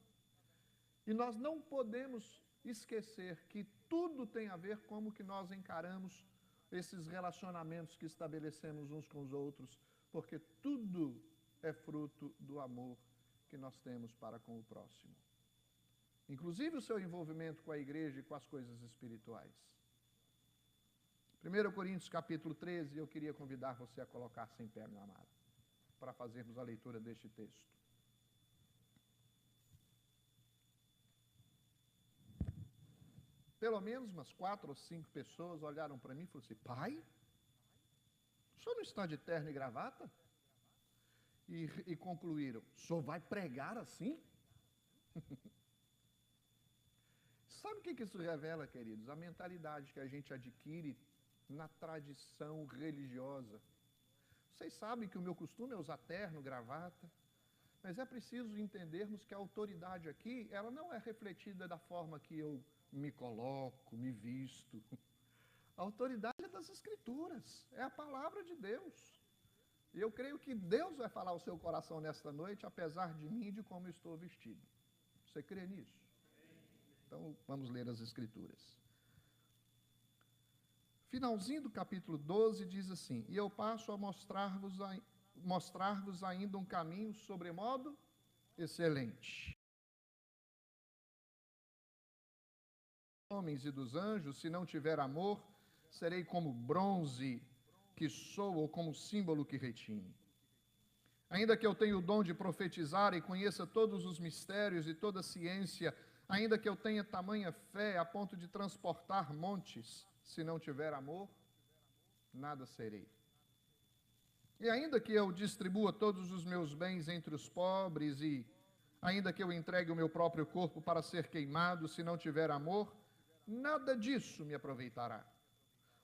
E nós não podemos esquecer que tudo tem a ver com como que nós encaramos esses relacionamentos que estabelecemos uns com os outros, porque tudo é fruto do amor que nós temos para com o próximo. Inclusive o seu envolvimento com a igreja e com as coisas espirituais. 1 Coríntios capítulo 13, eu queria convidar você a colocar-se em pé, meu amado, para fazermos a leitura deste texto. Pelo menos umas 4 ou 5 pessoas olharam para mim e falaram assim: pai, o senhor não está de terno e gravata? E concluíram: o senhor vai pregar assim? Sabe o que isso revela, queridos? A mentalidade que a gente adquire na tradição religiosa. Vocês sabem que o meu costume é usar terno, gravata, mas é preciso entendermos que a autoridade aqui, ela não é refletida da forma que eu me coloco, me visto. A autoridade é das Escrituras, é a palavra de Deus. E eu creio que Deus vai falar ao seu coração nesta noite, apesar de mim e de como eu estou vestido. Você crê nisso? Então, vamos ler as Escrituras. Finalzinho do capítulo 12 diz assim: e eu passo a mostrar-vos ainda um caminho sobremodo excelente. Homens e dos anjos, se não tiver amor, serei como bronze que soa ou como símbolo que retine. Ainda que eu tenha o dom de profetizar e conheça todos os mistérios e toda a ciência, ainda que eu tenha tamanha fé a ponto de transportar montes, se não tiver amor, nada serei. E ainda que eu distribua todos os meus bens entre os pobres e ainda que eu entregue o meu próprio corpo para ser queimado, se não tiver amor, nada disso me aproveitará.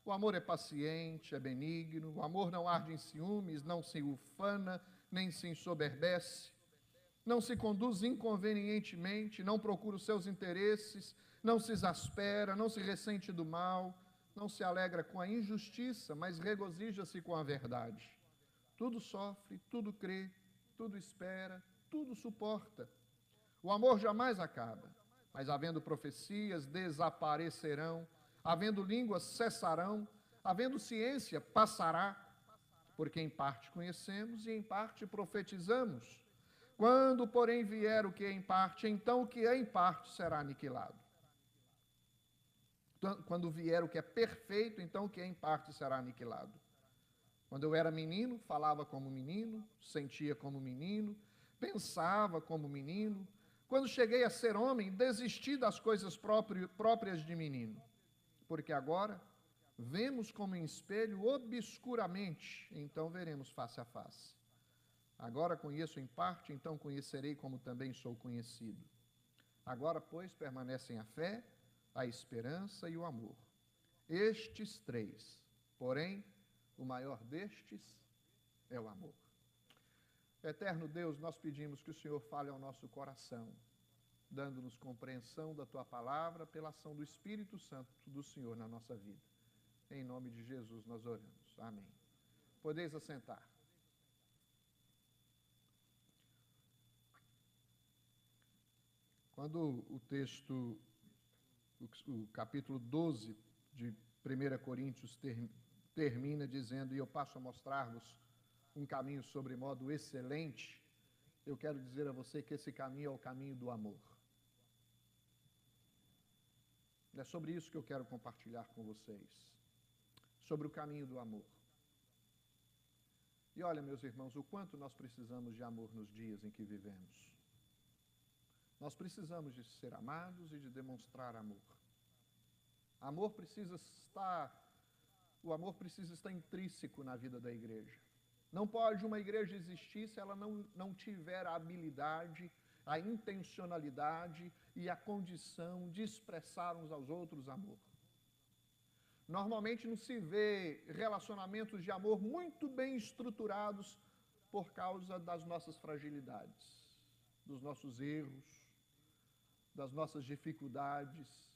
O amor é paciente, é benigno, o amor não arde em ciúmes, não se ufana, nem se ensoberbece, não se conduz inconvenientemente, não procura os seus interesses, não se exaspera, não se ressente do mal, não se alegra com a injustiça, mas regozija-se com a verdade. Tudo sofre, tudo crê, tudo espera, tudo suporta. O amor jamais acaba, mas havendo profecias, desaparecerão, havendo línguas, cessarão, havendo ciência, passará, porque em parte conhecemos e em parte profetizamos. Quando, porém, vier o que é em parte, então o que é em parte será aniquilado. Quando vier o que é perfeito, então o que é em parte será aniquilado. Quando eu era menino, falava como menino, sentia como menino, pensava como menino. Quando cheguei a ser homem, desisti das coisas próprias de menino. Porque agora vemos como em espelho obscuramente, então veremos face a face. Agora conheço em parte, então conhecerei como também sou conhecido. Agora, pois, permanecem a fé, a esperança e o amor. Estes três, porém, o maior destes é o amor. Eterno Deus, nós pedimos que o Senhor fale ao nosso coração, dando-nos compreensão da Tua palavra pela ação do Espírito Santo do Senhor na nossa vida. Em nome de Jesus nós oramos. Amém. Podeis assentar. Quando o texto, o capítulo 12 de 1 Coríntios termina dizendo, e eu passo a mostrar-vos um caminho sobre modo excelente, eu quero dizer a você que esse caminho é o caminho do amor. É sobre isso que eu quero compartilhar com vocês, sobre o caminho do amor. E olha, meus irmãos, o quanto nós precisamos de amor nos dias em que vivemos. Nós precisamos de ser amados e de demonstrar amor. O amor precisa estar intrínseco na vida da igreja. Não pode uma igreja existir se ela não tiver a habilidade, a intencionalidade e a condição de expressar uns aos outros amor. Normalmente não se vê relacionamentos de amor muito bem estruturados por causa das nossas fragilidades, dos nossos erros, das nossas dificuldades.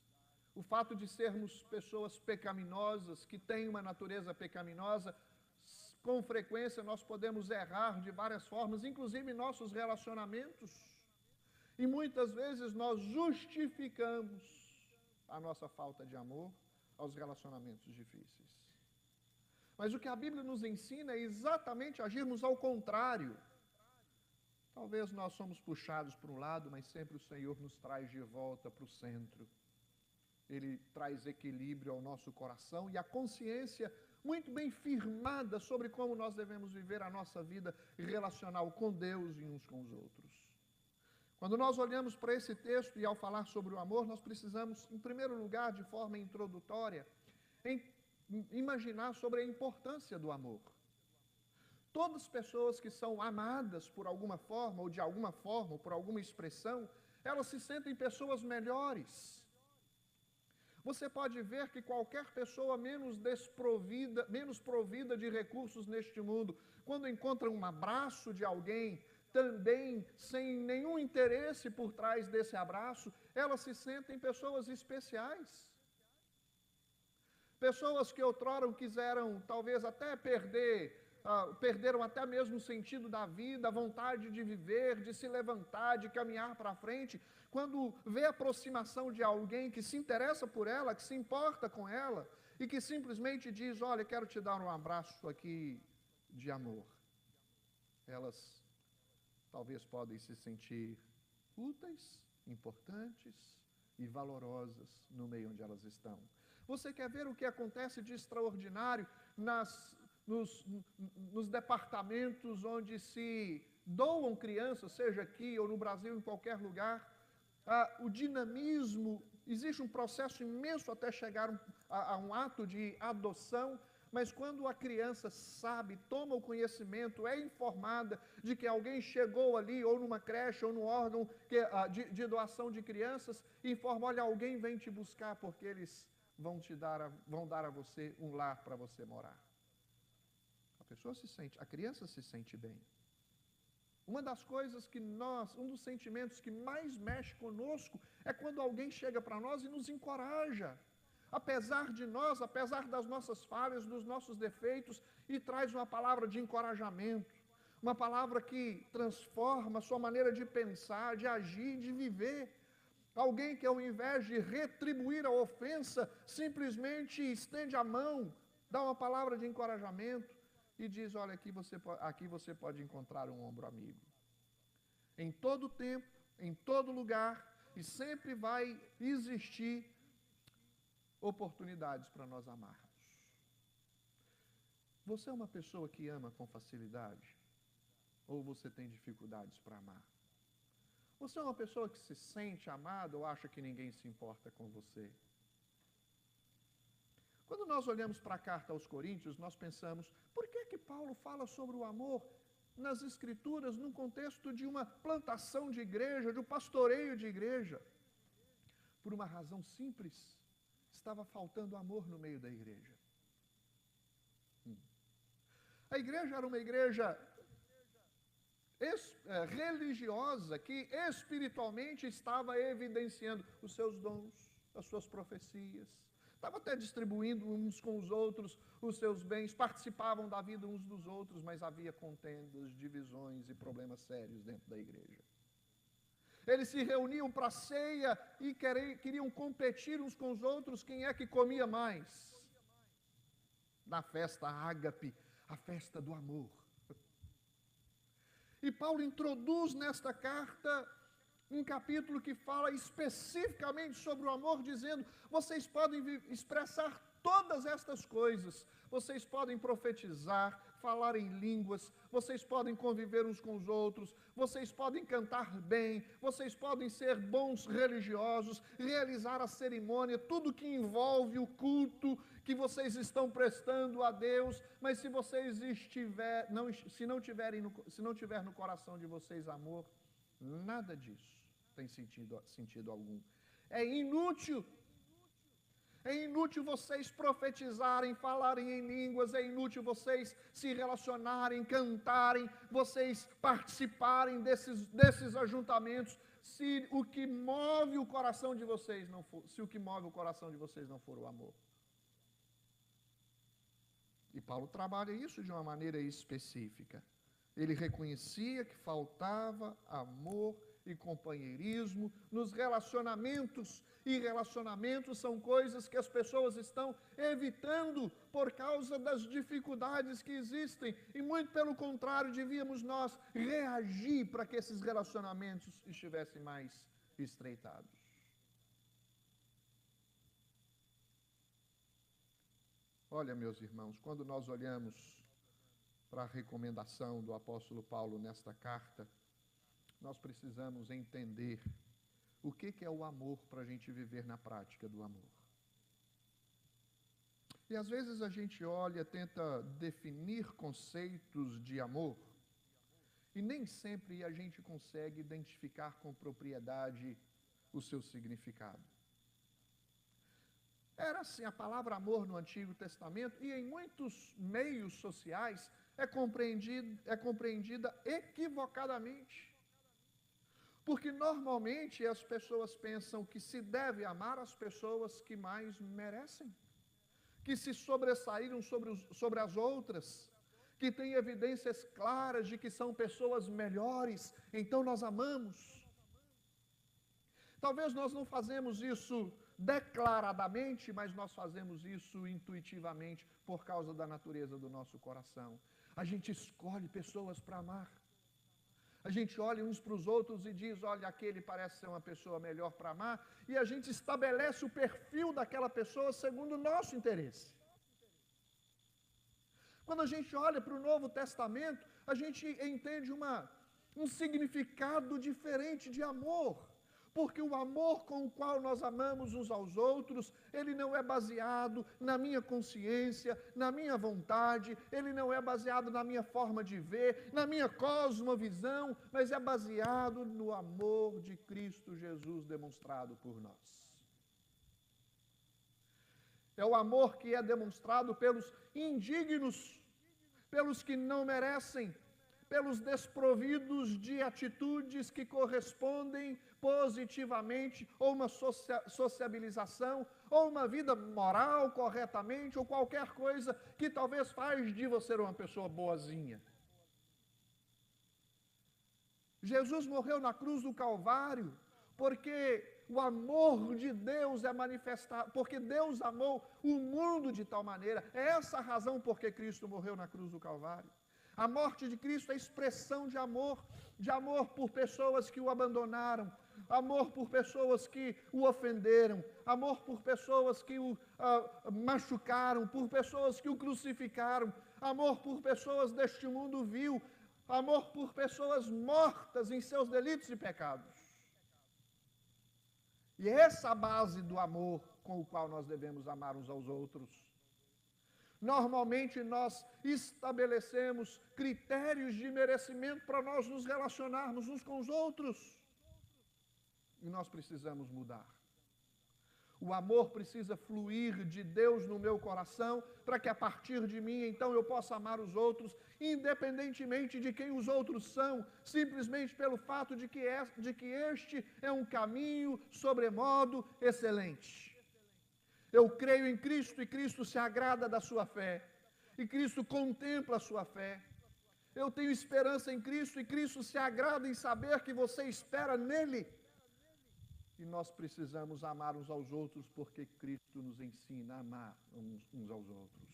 O fato de sermos pessoas pecaminosas, que têm uma natureza pecaminosa, com frequência nós podemos errar de várias formas, inclusive em nossos relacionamentos. E muitas vezes nós justificamos a nossa falta de amor aos relacionamentos difíceis. Mas o que a Bíblia nos ensina é exatamente agirmos ao contrário. Talvez nós somos puxados para um lado, mas sempre o Senhor nos traz de volta para o centro. Ele traz equilíbrio ao nosso coração e a consciência muito bem firmada sobre como nós devemos viver a nossa vida relacional com Deus e uns com os outros. Quando nós olhamos para esse texto e ao falar sobre o amor, nós precisamos, em primeiro lugar, de forma introdutória, imaginar sobre a importância do amor. Todas as pessoas que são amadas por alguma forma, ou de alguma forma, ou por alguma expressão, elas se sentem pessoas melhores. Você pode ver que qualquer pessoa menos provida de recursos neste mundo, quando encontra um abraço de alguém, também sem nenhum interesse por trás desse abraço, elas se sentem pessoas especiais. Pessoas que outrora quiseram talvez até perderam até mesmo o sentido da vida, a vontade de viver, de se levantar, de caminhar para frente, quando vê a aproximação de alguém que se interessa por ela, que se importa com ela, e que simplesmente diz, olha, quero te dar um abraço aqui de amor. Elas talvez podem se sentir úteis, importantes e valorosas no meio onde elas estão. Você quer ver o que acontece de extraordinário nos departamentos onde se doam crianças, seja aqui ou no Brasil, em qualquer lugar? O dinamismo, existe um processo imenso até chegar a um ato de adoção, mas quando a criança sabe, toma o conhecimento, é informada de que alguém chegou ali, ou numa creche, ou num órgão de doação de crianças, informa, olha, alguém vem te buscar porque eles vão dar a você um lar para você morar. A criança se sente bem. Uma das coisas um dos sentimentos que mais mexe conosco é quando alguém chega para nós e nos encoraja. Apesar de nós, apesar das nossas falhas, dos nossos defeitos, e traz uma palavra de encorajamento, uma palavra que transforma a sua maneira de pensar, de agir, de viver. Alguém que ao invés de retribuir a ofensa, simplesmente estende a mão, dá uma palavra de encorajamento e diz, olha, aqui você pode encontrar um ombro amigo. Em todo tempo, em todo lugar, e sempre vai existir oportunidades para nós amarmos. Você é uma pessoa que ama com facilidade? Ou você tem dificuldades para amar? Você é uma pessoa que se sente amada ou acha que ninguém se importa com você? Quando nós olhamos para a carta aos Coríntios, nós pensamos, por que Paulo fala sobre o amor nas Escrituras, num contexto de uma plantação de igreja, de um pastoreio de igreja. Por uma razão simples, estava faltando amor no meio da igreja. A igreja era uma igreja religiosa que espiritualmente estava evidenciando os seus dons, as suas profecias, estava até distribuindo uns com os outros os seus bens, participavam da vida uns dos outros, mas havia contendas, divisões e problemas sérios dentro da igreja. Eles se reuniam para a ceia e queriam competir uns com os outros, quem é que comia mais. Na festa ágape, a festa do amor. E Paulo introduz nesta carta um capítulo que fala especificamente sobre o amor, dizendo: vocês podem expressar todas estas coisas, vocês podem profetizar, falar em línguas, vocês podem conviver uns com os outros, vocês podem cantar bem, vocês podem ser bons religiosos, realizar a cerimônia, tudo que envolve o culto que vocês estão prestando a Deus, mas se vocês se não tiver no coração de vocês amor, nada disso tem sentido algum. É inútil. É inútil vocês profetizarem, falarem em línguas, é inútil vocês se relacionarem, cantarem, vocês participarem desses ajuntamentos, se o que move o coração de vocês não for, se o que move o coração de vocês não for o amor. E Paulo trabalha isso de uma maneira específica. Ele reconhecia que faltava amor e companheirismo nos relacionamentos, e relacionamentos são coisas que as pessoas estão evitando por causa das dificuldades que existem, e muito pelo contrário, devíamos nós reagir para que esses relacionamentos estivessem mais estreitados. Olha, meus irmãos, quando nós olhamos para a recomendação do apóstolo Paulo nesta carta, nós precisamos entender o que é o amor para a gente viver na prática do amor. E às vezes a gente olha, tenta definir conceitos de amor, e nem sempre a gente consegue identificar com propriedade o seu significado. Era assim a palavra amor no Antigo Testamento, e em muitos meios sociais é compreendida equivocadamente. Porque normalmente as pessoas pensam que se deve amar as pessoas que mais merecem, que se sobressaíram sobre as outras, que têm evidências claras de que são pessoas melhores, então nós amamos. Talvez nós não fazemos isso declaradamente, mas nós fazemos isso intuitivamente por causa da natureza do nosso coração. A gente escolhe pessoas para amar. A gente olha uns para os outros e diz: olha, aquele parece ser uma pessoa melhor para amar, e a gente estabelece o perfil daquela pessoa segundo o nosso interesse. Quando a gente olha para o Novo Testamento, a gente entende um significado diferente de amor. Porque o amor com o qual nós amamos uns aos outros, ele não é baseado na minha consciência, na minha vontade, ele não é baseado na minha forma de ver, na minha cosmovisão, mas é baseado no amor de Cristo Jesus demonstrado por nós. É o amor que é demonstrado pelos indignos, pelos que não merecem, pelos desprovidos de atitudes que correspondem positivamente, ou uma sociabilização, ou uma vida moral corretamente, ou qualquer coisa que talvez faz de você uma pessoa boazinha. Jesus morreu na cruz do Calvário porque o amor de Deus é manifestado, porque Deus amou o mundo de tal maneira. É essa a razão por que Cristo morreu na cruz do Calvário. A morte de Cristo é expressão de amor por pessoas que o abandonaram, amor por pessoas que o ofenderam, amor por pessoas que o machucaram, por pessoas que o crucificaram, amor por pessoas deste mundo vil, amor por pessoas mortas em seus delitos e pecados. E é essa a base do amor com o qual nós devemos amar uns aos outros. Normalmente nós estabelecemos critérios de merecimento para nós nos relacionarmos uns com os outros. E nós precisamos mudar. O amor precisa fluir de Deus no meu coração, para que a partir de mim, então, eu possa amar os outros, independentemente de quem os outros são, simplesmente pelo fato de que este é um caminho sobremodo excelente. Eu creio em Cristo e Cristo se agrada da sua fé, e Cristo contempla a sua fé. Eu tenho esperança em Cristo e Cristo se agrada em saber que você espera nele. E nós precisamos amar uns aos outros porque Cristo nos ensina a amar uns aos outros.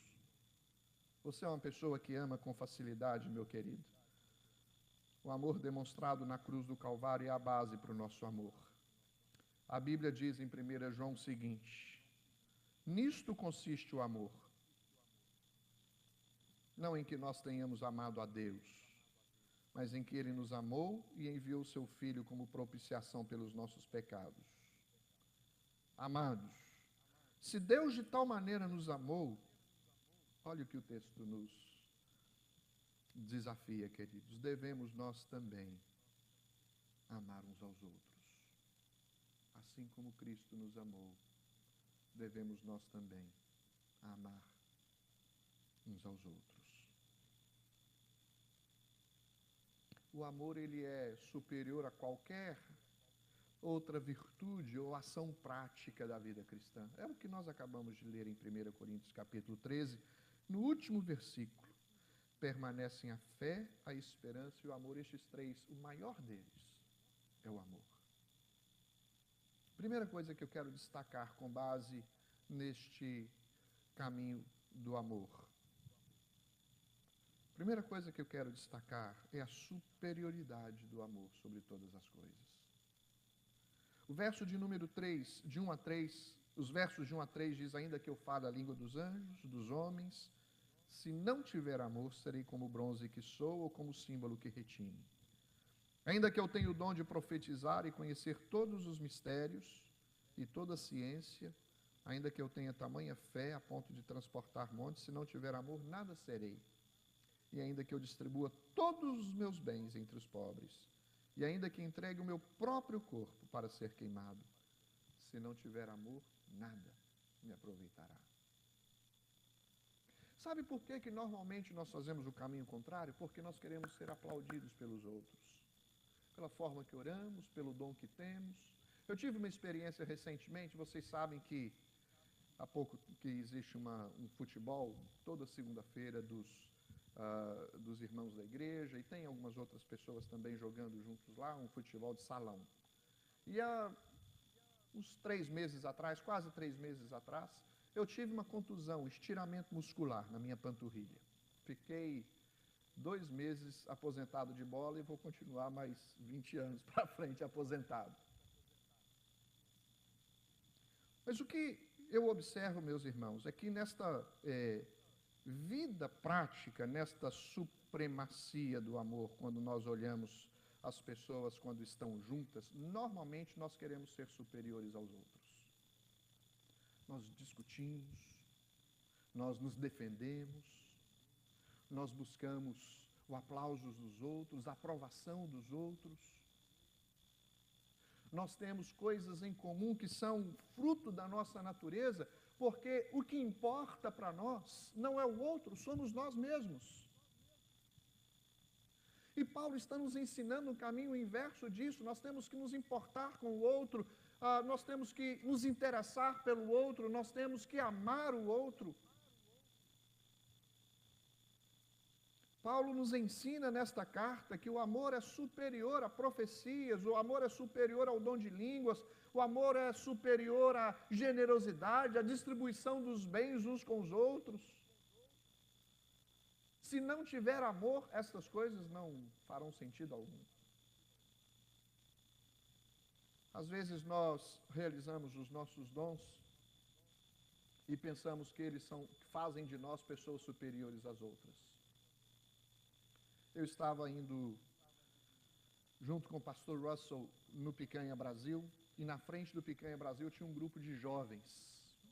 Você é uma pessoa que ama com facilidade, meu querido. O amor demonstrado na cruz do Calvário é a base para o nosso amor. A Bíblia diz em 1 João o seguinte: nisto consiste o amor, não em que nós tenhamos amado a Deus, mas em que Ele nos amou e enviou o seu Filho como propiciação pelos nossos pecados. Amados, se Deus de tal maneira nos amou, olha o que o texto nos desafia, queridos, devemos nós também amar uns aos outros. Assim como Cristo nos amou, devemos nós também amar uns aos outros. O amor, ele é superior a qualquer outra virtude ou ação prática da vida cristã. É o que nós acabamos de ler em 1 Coríntios capítulo 13, no último versículo. Permanecem a fé, a esperança e o amor. Estes três, o maior deles é o amor. Primeira coisa que eu quero destacar com base neste caminho do amor. Primeira coisa que eu quero destacar é a superioridade do amor sobre todas as coisas. O verso de número 3, de 1 a 3, os versos de 1 a 3 diz: ainda que eu fale a língua dos anjos, dos homens, se não tiver amor, serei como o bronze que soa ou como o símbolo que retine. Ainda que eu tenha o dom de profetizar e conhecer todos os mistérios e toda a ciência, ainda que eu tenha tamanha fé a ponto de transportar montes, se não tiver amor, nada serei. E ainda que eu distribua todos os meus bens entre os pobres, e ainda que entregue o meu próprio corpo para ser queimado, se não tiver amor, nada me aproveitará. Sabe por que normalmente nós fazemos o caminho contrário? Porque nós queremos ser aplaudidos pelos outros, pela forma que oramos, pelo dom que temos. Eu tive uma experiência recentemente, vocês sabem que há pouco que existe um futebol, toda segunda-feira dos irmãos da igreja, e tem algumas outras pessoas também jogando juntos lá, um futebol de salão. E há uns 3 meses atrás, quase 3 meses atrás, eu tive uma contusão, estiramento muscular na minha panturrilha. Fiquei 2 meses aposentado de bola e vou continuar mais 20 anos para frente aposentado. Mas o que eu observo, meus irmãos, é que nesta vida prática, nesta supremacia do amor, quando nós olhamos as pessoas quando estão juntas, normalmente nós queremos ser superiores aos outros. Nós discutimos, nós nos defendemos, nós buscamos o aplauso dos outros, a aprovação dos outros. Nós temos coisas em comum que são fruto da nossa natureza, porque o que importa para nós não é o outro, somos nós mesmos. E Paulo está nos ensinando um caminho inverso disso. Nós temos que nos importar com o outro, nós temos que nos interessar pelo outro, nós temos que amar o outro. Paulo nos ensina nesta carta que o amor é superior a profecias, o amor é superior ao dom de línguas, o amor é superior à generosidade, à distribuição dos bens uns com os outros. Se não tiver amor, essas coisas não farão sentido algum. Às vezes nós realizamos os nossos dons e pensamos que eles fazem de nós pessoas superiores às outras. Eu estava indo junto com o pastor Russell no Picanha Brasil, e na frente do Picanha Brasil tinha um grupo de jovens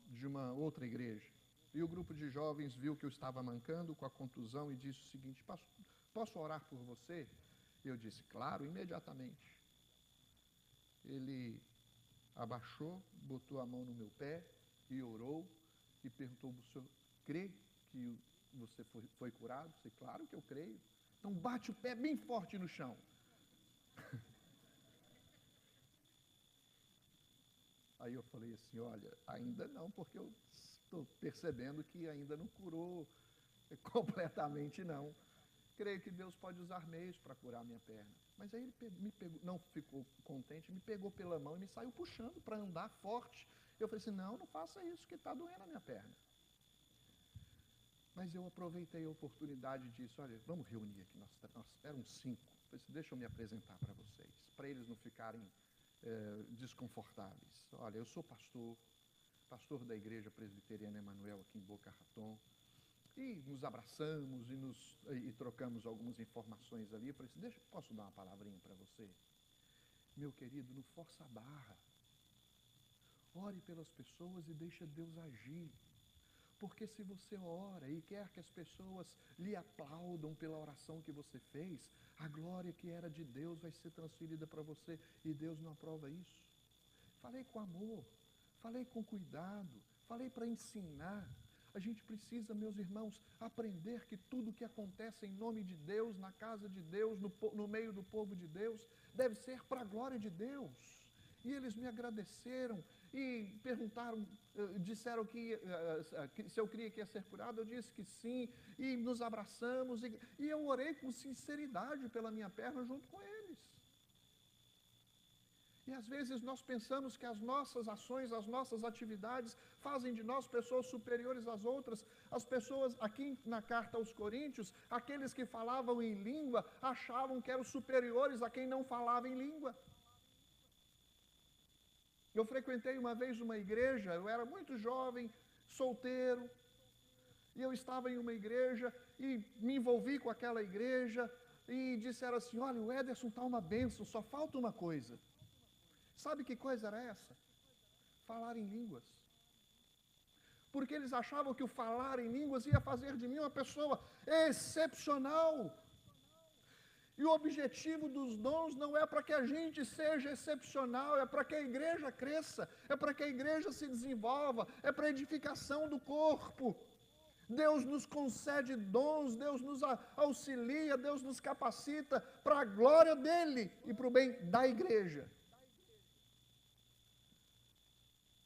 de uma outra igreja. E o grupo de jovens viu que eu estava mancando com a contusão e disse o seguinte: posso orar por você? Eu disse, claro, imediatamente. Ele abaixou, botou a mão no meu pé e orou e perguntou: o senhor crê que você foi curado? Eu disse, claro que eu creio. Então bate o pé bem forte no chão. Aí eu falei assim, olha, ainda não, porque eu estou percebendo que ainda não curou completamente não. Creio que Deus pode usar meios para curar a minha perna. Mas aí ele me pegou, não ficou contente, me pegou pela mão e me saiu puxando para andar forte. Eu falei assim, não faça isso, que está doendo a minha perna. Mas eu aproveitei a oportunidade e disse, olha, vamos reunir aqui, nós eram 5. Eu falei assim, deixa eu me apresentar para vocês, para eles não ficarem desconfortáveis. Olha, eu sou pastor da Igreja Presbiteriana Emanuel aqui em Boca Raton. E nos abraçamos e trocamos algumas informações ali. Eu falei assim, posso dar uma palavrinha para você? Meu querido, não força a barra. Ore pelas pessoas e deixa Deus agir. Porque se você ora e quer que as pessoas lhe aplaudam pela oração que você fez, a glória que era de Deus vai ser transferida para você e Deus não aprova isso. Falei com amor, falei com cuidado, falei para ensinar. A gente precisa, meus irmãos, aprender que tudo que acontece em nome de Deus, na casa de Deus, no meio do povo de Deus, deve ser para a glória de Deus. E eles me agradeceram e perguntaram, disseram que se eu queria que ia ser curado, eu disse que sim, e nos abraçamos, e eu orei com sinceridade pela minha perna junto com eles. E às vezes nós pensamos que as nossas ações, as nossas atividades fazem de nós pessoas superiores às outras. As pessoas, aqui na carta aos Coríntios, aqueles que falavam em língua, achavam que eram superiores a quem não falava em língua. Eu frequentei uma vez uma igreja, eu era muito jovem, solteiro, e eu estava em uma igreja e me envolvi com aquela igreja e disseram assim, olha, o Ederson está uma bênção, só falta uma coisa. Sabe que coisa era essa? Falar em línguas. Porque eles achavam que o falar em línguas ia fazer de mim uma pessoa excepcional. E o objetivo dos dons não é para que a gente seja excepcional, é para que a igreja cresça, é para que a igreja se desenvolva, é para a edificação do corpo. Deus nos concede dons, Deus nos auxilia, Deus nos capacita para a glória dele e para o bem da igreja.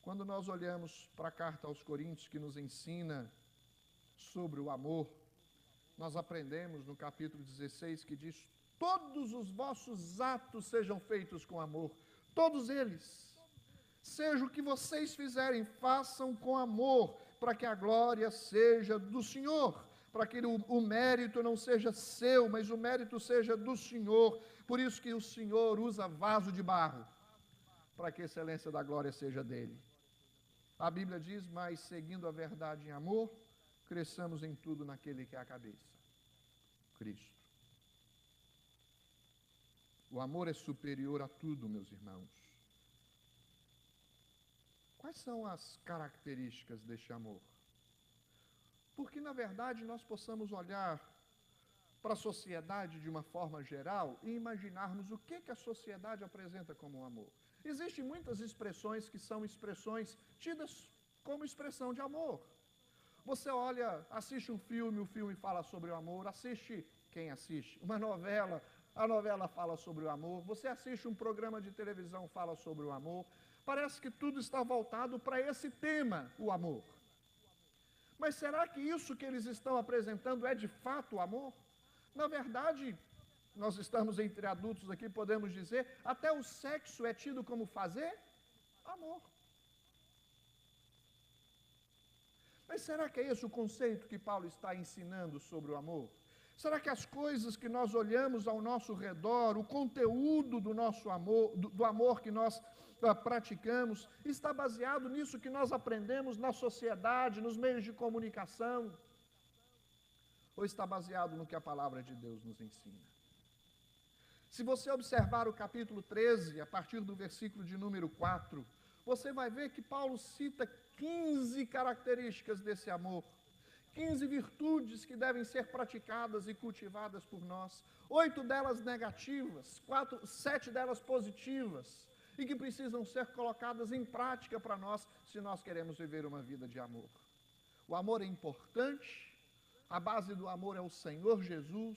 Quando nós olhamos para a carta aos Coríntios, que nos ensina sobre o amor, nós aprendemos no capítulo 16 que diz, todos os vossos atos sejam feitos com amor, todos eles. Seja o que vocês fizerem, façam com amor, para que a glória seja do Senhor, para que o mérito não seja seu, mas o mérito seja do Senhor. Por isso que o Senhor usa vaso de barro, para que a excelência da glória seja dele. A Bíblia diz, mas seguindo a verdade em amor, cresçamos em tudo naquele que é a cabeça, Cristo. O amor é superior a tudo, meus irmãos. Quais são as características deste amor? Porque, na verdade, nós possamos olhar para a sociedade de uma forma geral e imaginarmos o que a sociedade apresenta como amor. Existem muitas expressões que são expressões tidas como expressão de amor. Você olha, assiste um filme, o filme fala sobre o amor, quem assiste? Uma novela, a novela fala sobre o amor, você assiste um programa de televisão, fala sobre o amor. Parece que tudo está voltado para esse tema, o amor. Mas será que isso que eles estão apresentando é de fato o amor? Na verdade, nós estamos entre adultos aqui, podemos dizer, até o sexo é tido como fazer amor. Mas será que é esse o conceito que Paulo está ensinando sobre o amor? Será que as coisas que nós olhamos ao nosso redor, o conteúdo do nosso amor, do amor que nós praticamos, está baseado nisso que nós aprendemos na sociedade, nos meios de comunicação? Ou está baseado no que a palavra de Deus nos ensina? Se você observar o capítulo 13, a partir do versículo de número 4, você vai ver que Paulo cita 15 características desse amor. 15 virtudes que devem ser praticadas e cultivadas por nós. 8 delas negativas, 7 delas positivas, e que precisam ser colocadas em prática para nós, se nós queremos viver uma vida de amor. O amor é importante, a base do amor é o Senhor Jesus,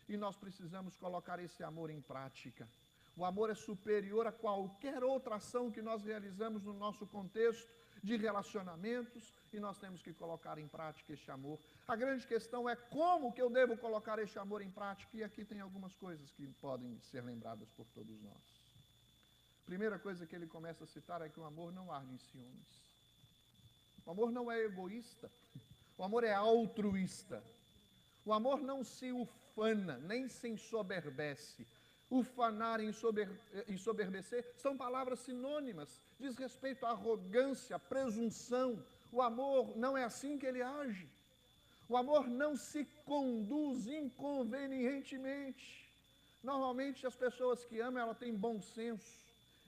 e nós precisamos colocar esse amor em prática. O amor é superior a qualquer outra ação que nós realizamos no nosso contexto de relacionamentos, e nós temos que colocar em prática este amor. A grande questão é como que eu devo colocar este amor em prática, e aqui tem algumas coisas que podem ser lembradas por todos nós. Primeira coisa que ele começa a citar é que o amor não arde em ciúmes. O amor não é egoísta, o amor é altruísta. O amor não se ufana, nem se ensoberbece. Ufanar e ensoberbecer são palavras sinônimas, diz respeito à arrogância, à presunção. O amor não é assim que ele age. O amor não se conduz inconvenientemente. Normalmente as pessoas que amam, ela tem bom senso,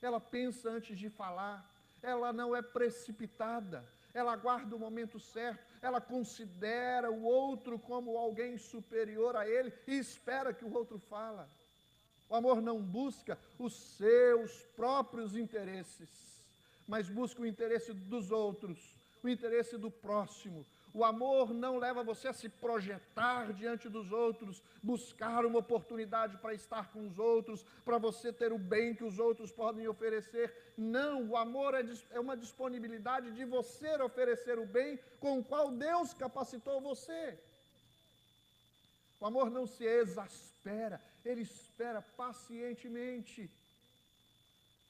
ela pensa antes de falar, ela não é precipitada, ela aguarda o momento certo, ela considera o outro como alguém superior a ele e espera que o outro fala. O amor não busca os seus próprios interesses, mas busca o interesse dos outros, o interesse do próximo. O amor não leva você a se projetar diante dos outros, buscar uma oportunidade para estar com os outros, para você ter o bem que os outros podem oferecer. Não, o amor é uma disponibilidade de você oferecer o bem com o qual Deus capacitou você. O amor não se exaspera, ele espera pacientemente.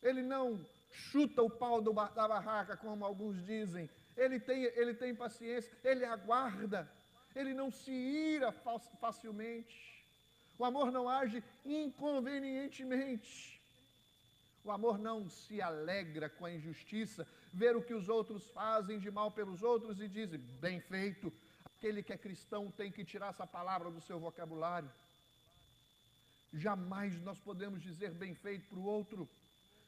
Ele não chuta o pau da barraca, como alguns dizem. Ele tem paciência, ele aguarda, ele não se ira facilmente. O amor não age inconvenientemente. O amor não se alegra com a injustiça, ver o que os outros fazem de mal pelos outros e diz, bem feito. Aquele que é cristão tem que tirar essa palavra do seu vocabulário. Jamais nós podemos dizer bem feito para o outro.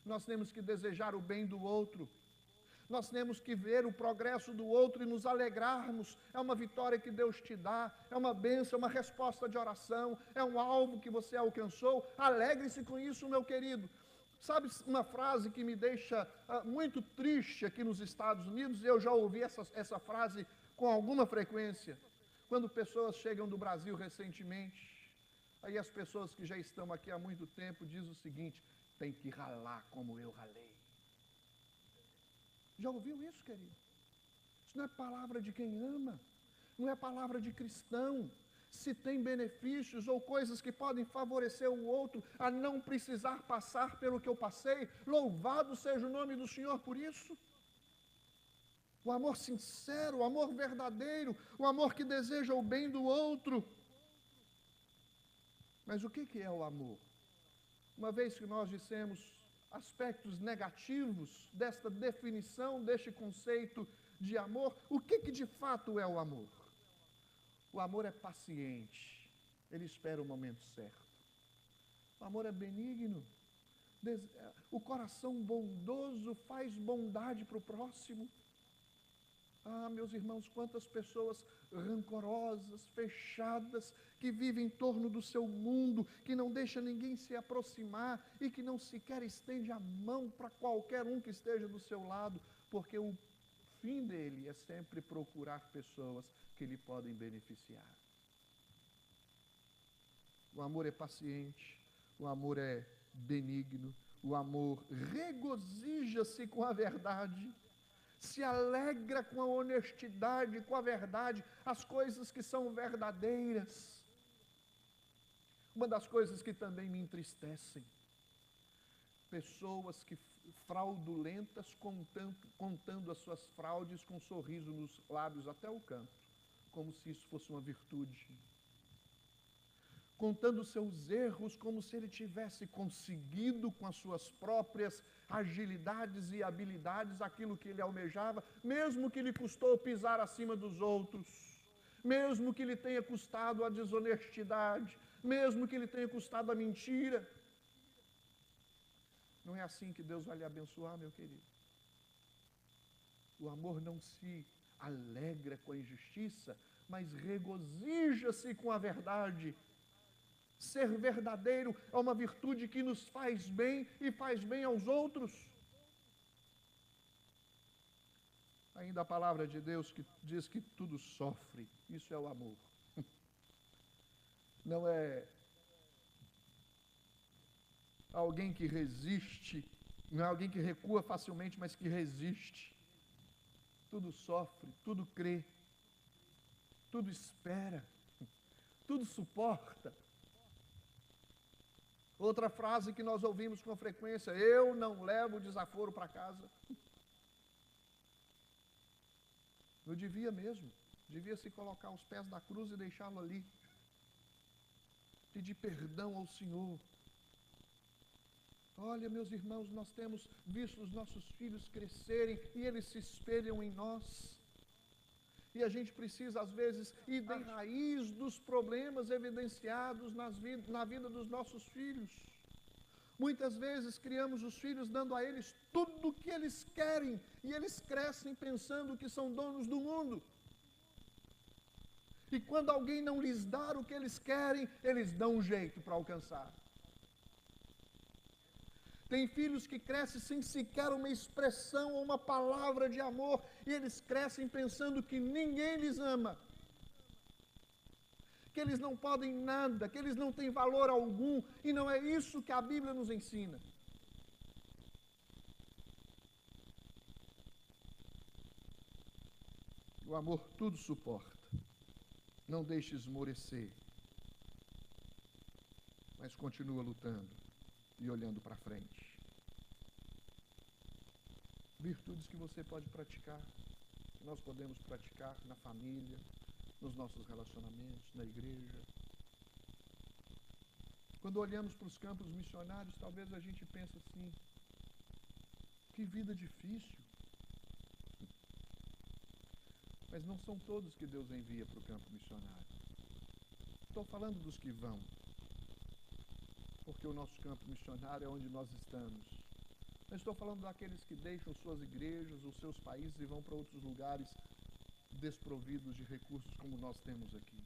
Nós temos que desejar o bem do outro. Nós temos que ver o progresso do outro e nos alegrarmos. É uma vitória que Deus te dá, é uma bênção, é uma resposta de oração, é um alvo que você alcançou. Alegre-se com isso, meu querido. Sabe uma frase que me deixa muito triste aqui nos Estados Unidos? Eu já ouvi essa frase com alguma frequência, quando pessoas chegam do Brasil recentemente, aí as pessoas que já estão aqui há muito tempo dizem o seguinte, tem que ralar como eu ralei. Já ouviu isso, querido? Isso não é palavra de quem ama, não é palavra de cristão. Se tem benefícios ou coisas que podem favorecer o outro a não precisar passar pelo que eu passei, louvado seja o nome do Senhor por isso. O amor sincero, o amor verdadeiro, o amor que deseja o bem do outro. Mas o que é o amor? Uma vez que nós dissemos aspectos negativos desta definição, deste conceito de amor, o que de fato é o amor? O amor é paciente, ele espera o momento certo. O amor é benigno, o coração bondoso faz bondade para o próximo. Ah, meus irmãos, quantas pessoas rancorosas, fechadas, que vivem em torno do seu mundo, que não deixa ninguém se aproximar e que não sequer estende a mão para qualquer um que esteja do seu lado, porque o fim dele é sempre procurar pessoas que lhe podem beneficiar. O amor é paciente, o amor é benigno, o amor regozija-se com a verdade, se alegra com a honestidade, com a verdade, as coisas que são verdadeiras. Uma das coisas que também me entristecem, pessoas que fraudulentas contando as suas fraudes com um sorriso nos lábios até o canto, como se isso fosse uma virtude. Contando seus erros como se ele tivesse conseguido com as suas próprias agilidades e habilidades aquilo que ele almejava, mesmo que lhe custou pisar acima dos outros, mesmo que lhe tenha custado a desonestidade, mesmo que lhe tenha custado a mentira. Não é assim que Deus vai lhe abençoar, meu querido. O amor não se alegra com a injustiça, mas regozija-se com a verdade. Ser verdadeiro é uma virtude que nos faz bem e faz bem aos outros. Ainda a palavra de Deus que diz que tudo sofre, isso é o amor. Não é alguém que resiste, não é alguém que recua facilmente, mas que resiste. Tudo sofre, tudo crê, tudo espera, tudo suporta. Outra frase que nós ouvimos com frequência: eu não levo desaforo para casa. Eu devia mesmo, devia se colocar aos pés da cruz e deixá-lo ali. Pedir perdão ao Senhor. Olha, meus irmãos, nós temos visto os nossos filhos crescerem e eles se espelham em nós. E a gente precisa, às vezes, ir da raiz dos problemas evidenciados na vida dos nossos filhos. Muitas vezes criamos os filhos dando a eles tudo o que eles querem e eles crescem pensando que são donos do mundo. E quando alguém não lhes dá o que eles querem, eles dão um jeito para alcançar. Tem filhos que crescem sem sequer uma expressão ou uma palavra de amor, e eles crescem pensando que ninguém lhes ama, que eles não podem nada, que eles não têm valor algum, e não é isso que a Bíblia nos ensina. O amor tudo suporta. Não deixe esmorecer, mas continua lutando e olhando para frente. Virtudes que você pode praticar, que nós podemos praticar na família, nos nossos relacionamentos, na igreja. Quando olhamos para os campos missionários, talvez a gente pense assim: que vida difícil. Mas não são todos que Deus envia para o campo missionário. Estou falando dos que vão, porque o nosso campo missionário é onde nós estamos. Mas estou falando daqueles que deixam suas igrejas, os seus países e vão para outros lugares desprovidos de recursos como nós temos aqui.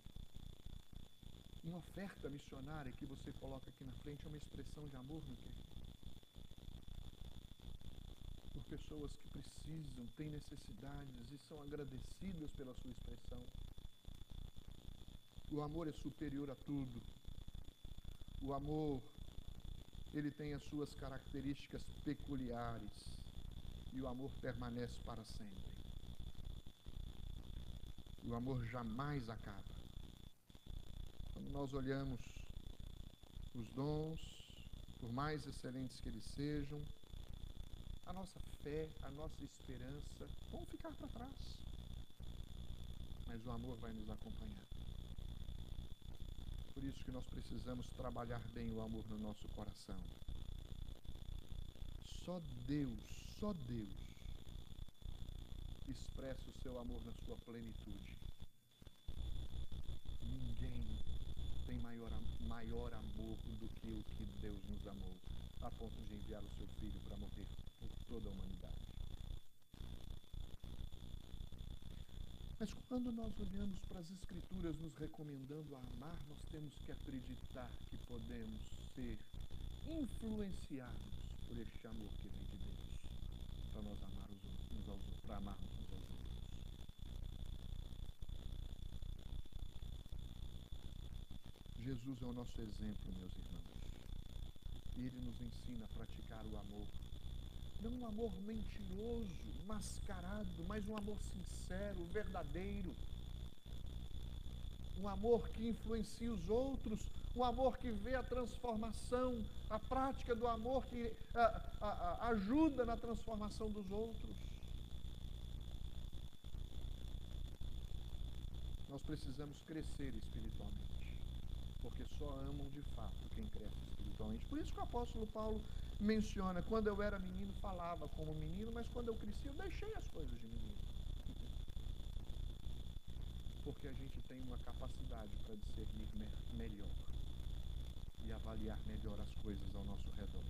Uma oferta missionária que você coloca aqui na frente é uma expressão de amor, meu querido. Por pessoas que precisam, têm necessidades e são agradecidas pela sua expressão. O amor é superior a tudo. O amor, ele tem as suas características peculiares e o amor permanece para sempre. O amor jamais acaba. Quando nós olhamos os dons, por mais excelentes que eles sejam, a nossa fé, a nossa esperança vão ficar para trás. Mas o amor vai nos acompanhar. Por isso que nós precisamos trabalhar bem o amor no nosso coração. Só Deus expressa o seu amor na sua plenitude. Ninguém tem maior amor do que o que Deus nos amou, a ponto de enviar o seu Filho para morrer por toda a humanidade. Mas quando nós olhamos para as Escrituras nos recomendando a amar, nós temos que acreditar que podemos ser influenciados por este amor que vem de Deus, para nós amar uns aos outros, para amarmos uns aos outros. Jesus é o nosso exemplo, meus irmãos. E Ele nos ensina a praticar o amor. Não um amor mentiroso, mascarado, mas um amor sincero, verdadeiro. Um amor que influencia os outros, um amor que vê a transformação, a prática do amor que ajuda na transformação dos outros. Nós precisamos crescer espiritualmente, porque só amam de fato quem cresce espiritualmente. Por isso que o apóstolo Paulo menciona: quando eu era menino falava como menino, mas quando eu cresci eu deixei as coisas de menino. Porque a gente tem uma capacidade para discernir melhor e avaliar melhor as coisas ao nosso redor.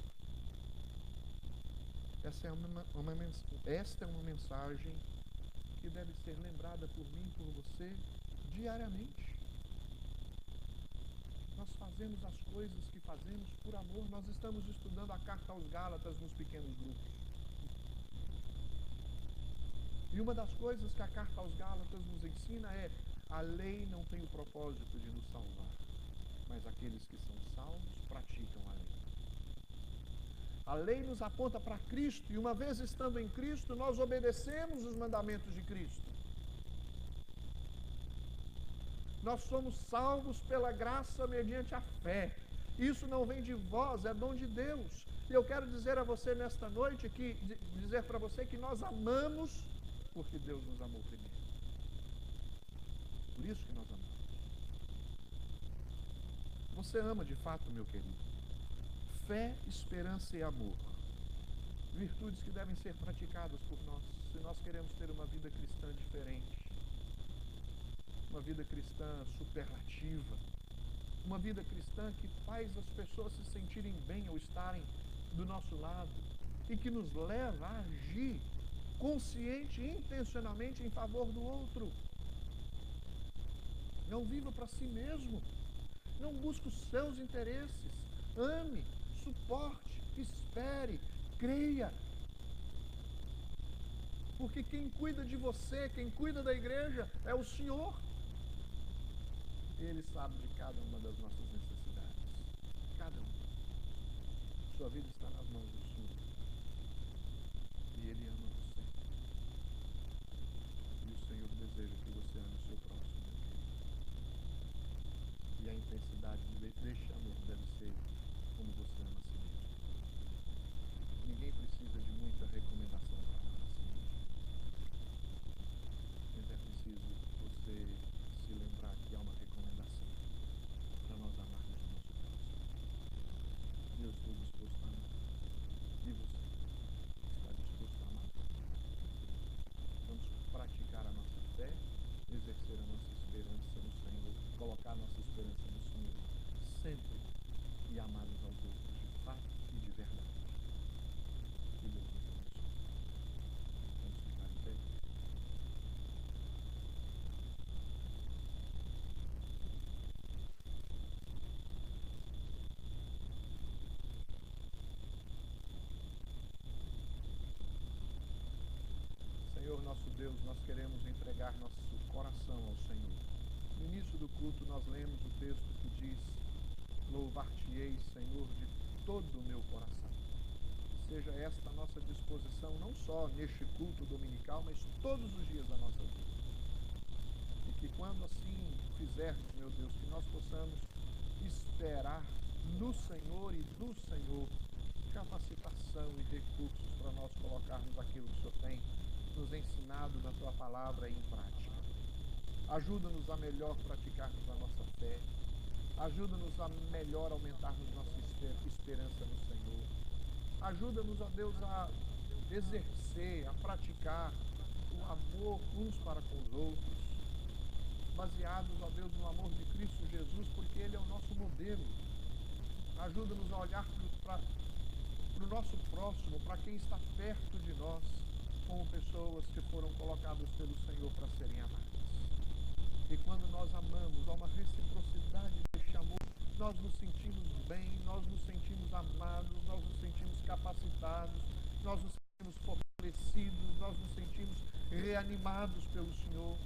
Esta é uma mensagem que deve ser lembrada por mim, por você, diariamente. Nós fazemos as coisas que fazemos por amor. Nós estamos estudando a carta aos Gálatas nos pequenos grupos. E uma das coisas que a carta aos Gálatas nos ensina é: a lei não tem o propósito de nos salvar, mas aqueles que são salvos praticam a lei. A lei nos aponta para Cristo, e uma vez estando em Cristo, nós obedecemos os mandamentos de Cristo. Nós somos salvos pela graça mediante a fé. Isso não vem de vós, é dom de Deus. E eu quero dizer a você nesta noite, dizer para você que nós amamos porque Deus nos amou primeiro. Por isso que nós amamos. Você ama de fato, meu querido? Fé, esperança e amor. Virtudes que devem ser praticadas por nós, se nós queremos ter uma vida cristã diferente. Uma vida cristã superlativa. Uma vida cristã que faz as pessoas se sentirem bem ao estarem do nosso lado e que nos leva a agir consciente e intencionalmente em favor do outro. Não viva para si mesmo. Não busque os seus interesses. Ame, suporte, espere, creia. Porque quem cuida de você, quem cuida da igreja é o Senhor. Ele sabe de cada uma das nossas necessidades. Cada uma. Sua vida está nas mãos do Senhor. E Ele ama você. E o Senhor deseja que você ame o seu próximo. E a intensidade deste amor deve ser como você ama a si mesmo. Ninguém precisa de muita recomendação para amar a si mesmo. Mas é preciso você se lembrar que há uma recomendação para nós amarmos o nosso próximo. Eu estou disposto a amar. E você está disposto a amar? Vamos praticar a nossa fé, exercer a nossa esperança no Senhor, colocar a nossa esperança no Senhor sempre e amar uns aos outros de fato e de verdade. Que Deus nos abençoe. Vamos ficar em pé. Senhor nosso Deus, nós queremos entregar nosso coração ao Senhor. No início do culto nós lemos o texto que diz: louvar-te-ei, Senhor, de todo o meu coração. Seja esta a nossa disposição, não só neste culto dominical, mas todos os dias da nossa vida. E que quando assim fizermos, meu Deus, que nós possamos esperar no Senhor e do Senhor capacitação e recursos para nós colocarmos aquilo que o Senhor tem nos ensinado na Tua palavra em prática. Ajuda-nos a melhor praticarmos a nossa fé. Ajuda-nos a melhor aumentarmos nossa esperança no Senhor. Ajuda-nos, ó Deus, a exercer, a praticar o amor uns para com os outros, baseados, ó Deus, no amor de Cristo Jesus, porque Ele é o nosso modelo. Ajuda-nos a olhar para o nosso próximo, para quem está perto de nós, como pessoas que foram colocadas pelo Senhor para serem amadas. E quando nós amamos, há uma reciprocidade deste amor, nós nos sentimos bem, nós nos sentimos amados, nós nos sentimos capacitados, nós nos sentimos fortalecidos, nós nos sentimos reanimados pelo Senhor.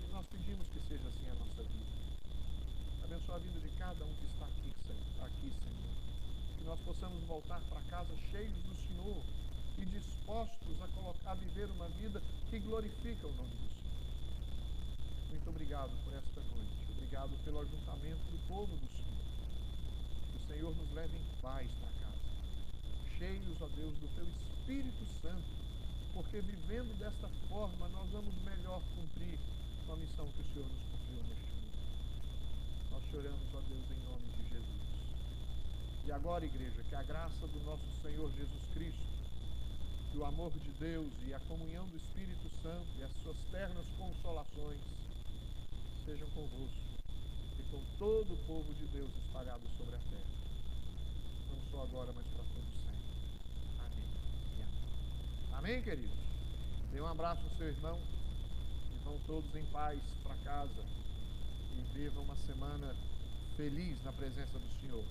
E nós pedimos que seja assim a nossa vida. Abençoa a vida de cada um que está aqui, Senhor. Que nós possamos voltar para casa cheios do Senhor e dispostos a viver uma vida que glorifica o nome do Senhor. Muito obrigado por esta noite. Obrigado pelo ajuntamento do povo do Senhor. Que o Senhor nos leve em paz para casa, cheios, ó Deus, do Teu Espírito Santo, porque vivendo desta forma nós vamos melhor cumprir a missão que o Senhor nos confiou neste mundo. Nós choramos, ó Deus, em nome de Jesus. E agora, igreja, que a graça do nosso Senhor Jesus Cristo, que o amor de Deus e a comunhão do Espírito Santo e as suas ternas consolações sejam convosco e com todo o povo de Deus espalhado sobre a terra, não só agora, mas para todo sempre. Amém e amém. Amém, queridos? Dê um abraço ao seu irmão. Vão todos em paz para casa e vivam uma semana feliz na presença do Senhor.